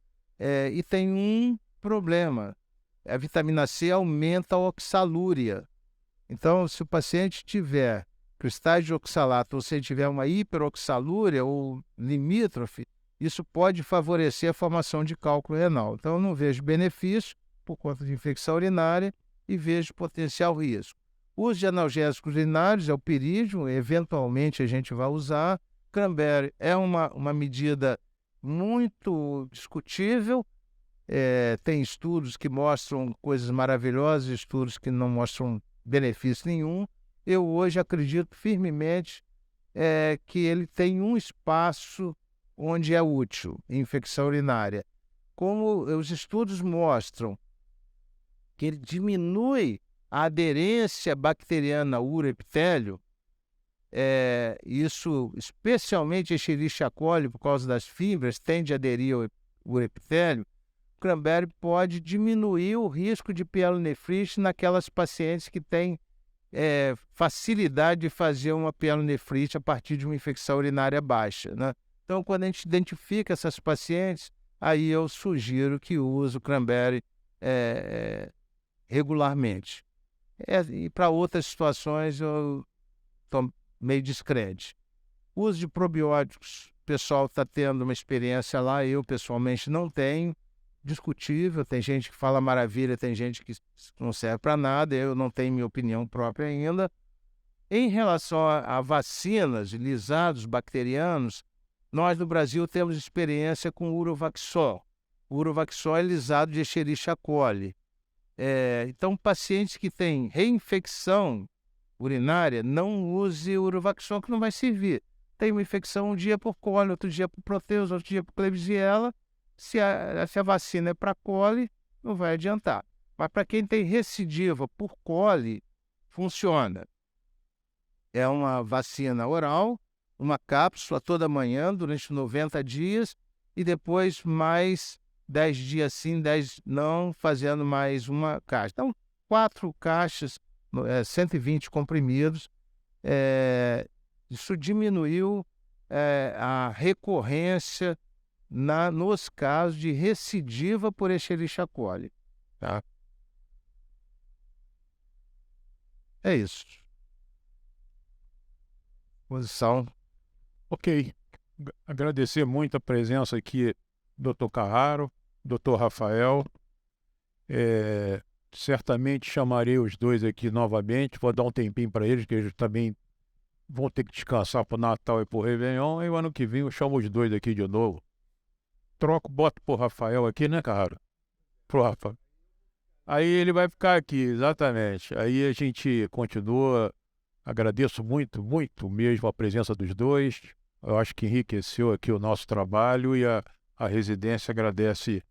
E tem um problema. A vitamina C aumenta a oxalúria. Então, se o paciente tiver que o estágio de oxalato, ou se tiver uma hiperoxalúria ou limítrofe, isso pode favorecer a formação de cálculo renal. Então, eu não vejo benefício por conta de infecção urinária e vejo potencial risco. O uso de analgésicos urinários é o perídio, eventualmente a gente vai usar. Cranberry é uma medida muito discutível. Tem estudos que mostram coisas maravilhosas, estudos que não mostram benefício nenhum. Eu hoje acredito firmemente que ele tem um espaço onde é útil, infecção urinária. Como os estudos mostram que ele diminui a aderência bacteriana ao uroepitélio, isso, especialmente Escherichia coli, por causa das fibras, tende a aderir ao uroepitélio. O cranberry pode diminuir o risco de pielonefrite naquelas pacientes que têm facilidade de fazer uma pielonefrite a partir de uma infecção urinária baixa, né? Então, quando a gente identifica essas pacientes, aí eu sugiro que use o cranberry regularmente. E para outras situações eu estou meio descrente. O uso de probióticos, o pessoal está tendo uma experiência lá, eu pessoalmente não tenho. Discutível, tem gente que fala maravilha, tem gente que não serve para nada, eu não tenho minha opinião própria ainda. Em relação a vacinas, lisados bacterianos, nós no Brasil temos experiência com o Urovaxol. O Urovaxol é lisado de Escherichia coli. Então, pacientes que têm reinfecção urinária, não use o Urovaxol, que não vai servir. Tem uma infecção um dia por coli, outro dia por proteus, outro dia por Klebsiella. Se a vacina é para coli, não vai adiantar. Mas para quem tem recidiva por coli, funciona. É uma vacina oral, uma cápsula toda manhã, durante 90 dias, e depois mais 10 dias sim, 10 não, fazendo mais uma caixa. Então, 4 caixas, 120 comprimidos. Isso diminuiu a recorrência nos casos de recidiva por Escherichia coli. Tá? É isso. Posição. Ok. Agradecer muito a presença aqui do Dr. Carraro, Dr. Rafael. Certamente chamarei os dois aqui novamente. Vou dar um tempinho para eles, que eles também vão ter que descansar para o Natal e para o Réveillon. E o ano que vem eu chamo os dois aqui de novo. Boto pro Rafael aqui, né, Carraro? Pro Rafa. Aí ele vai ficar aqui, exatamente. Aí a gente continua. Agradeço muito, muito mesmo a presença dos dois. Eu acho que enriqueceu aqui o nosso trabalho e a residência agradece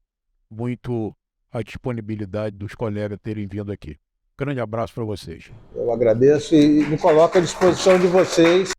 muito a disponibilidade dos colegas terem vindo aqui. Grande abraço para vocês. Eu agradeço e me coloco à disposição de vocês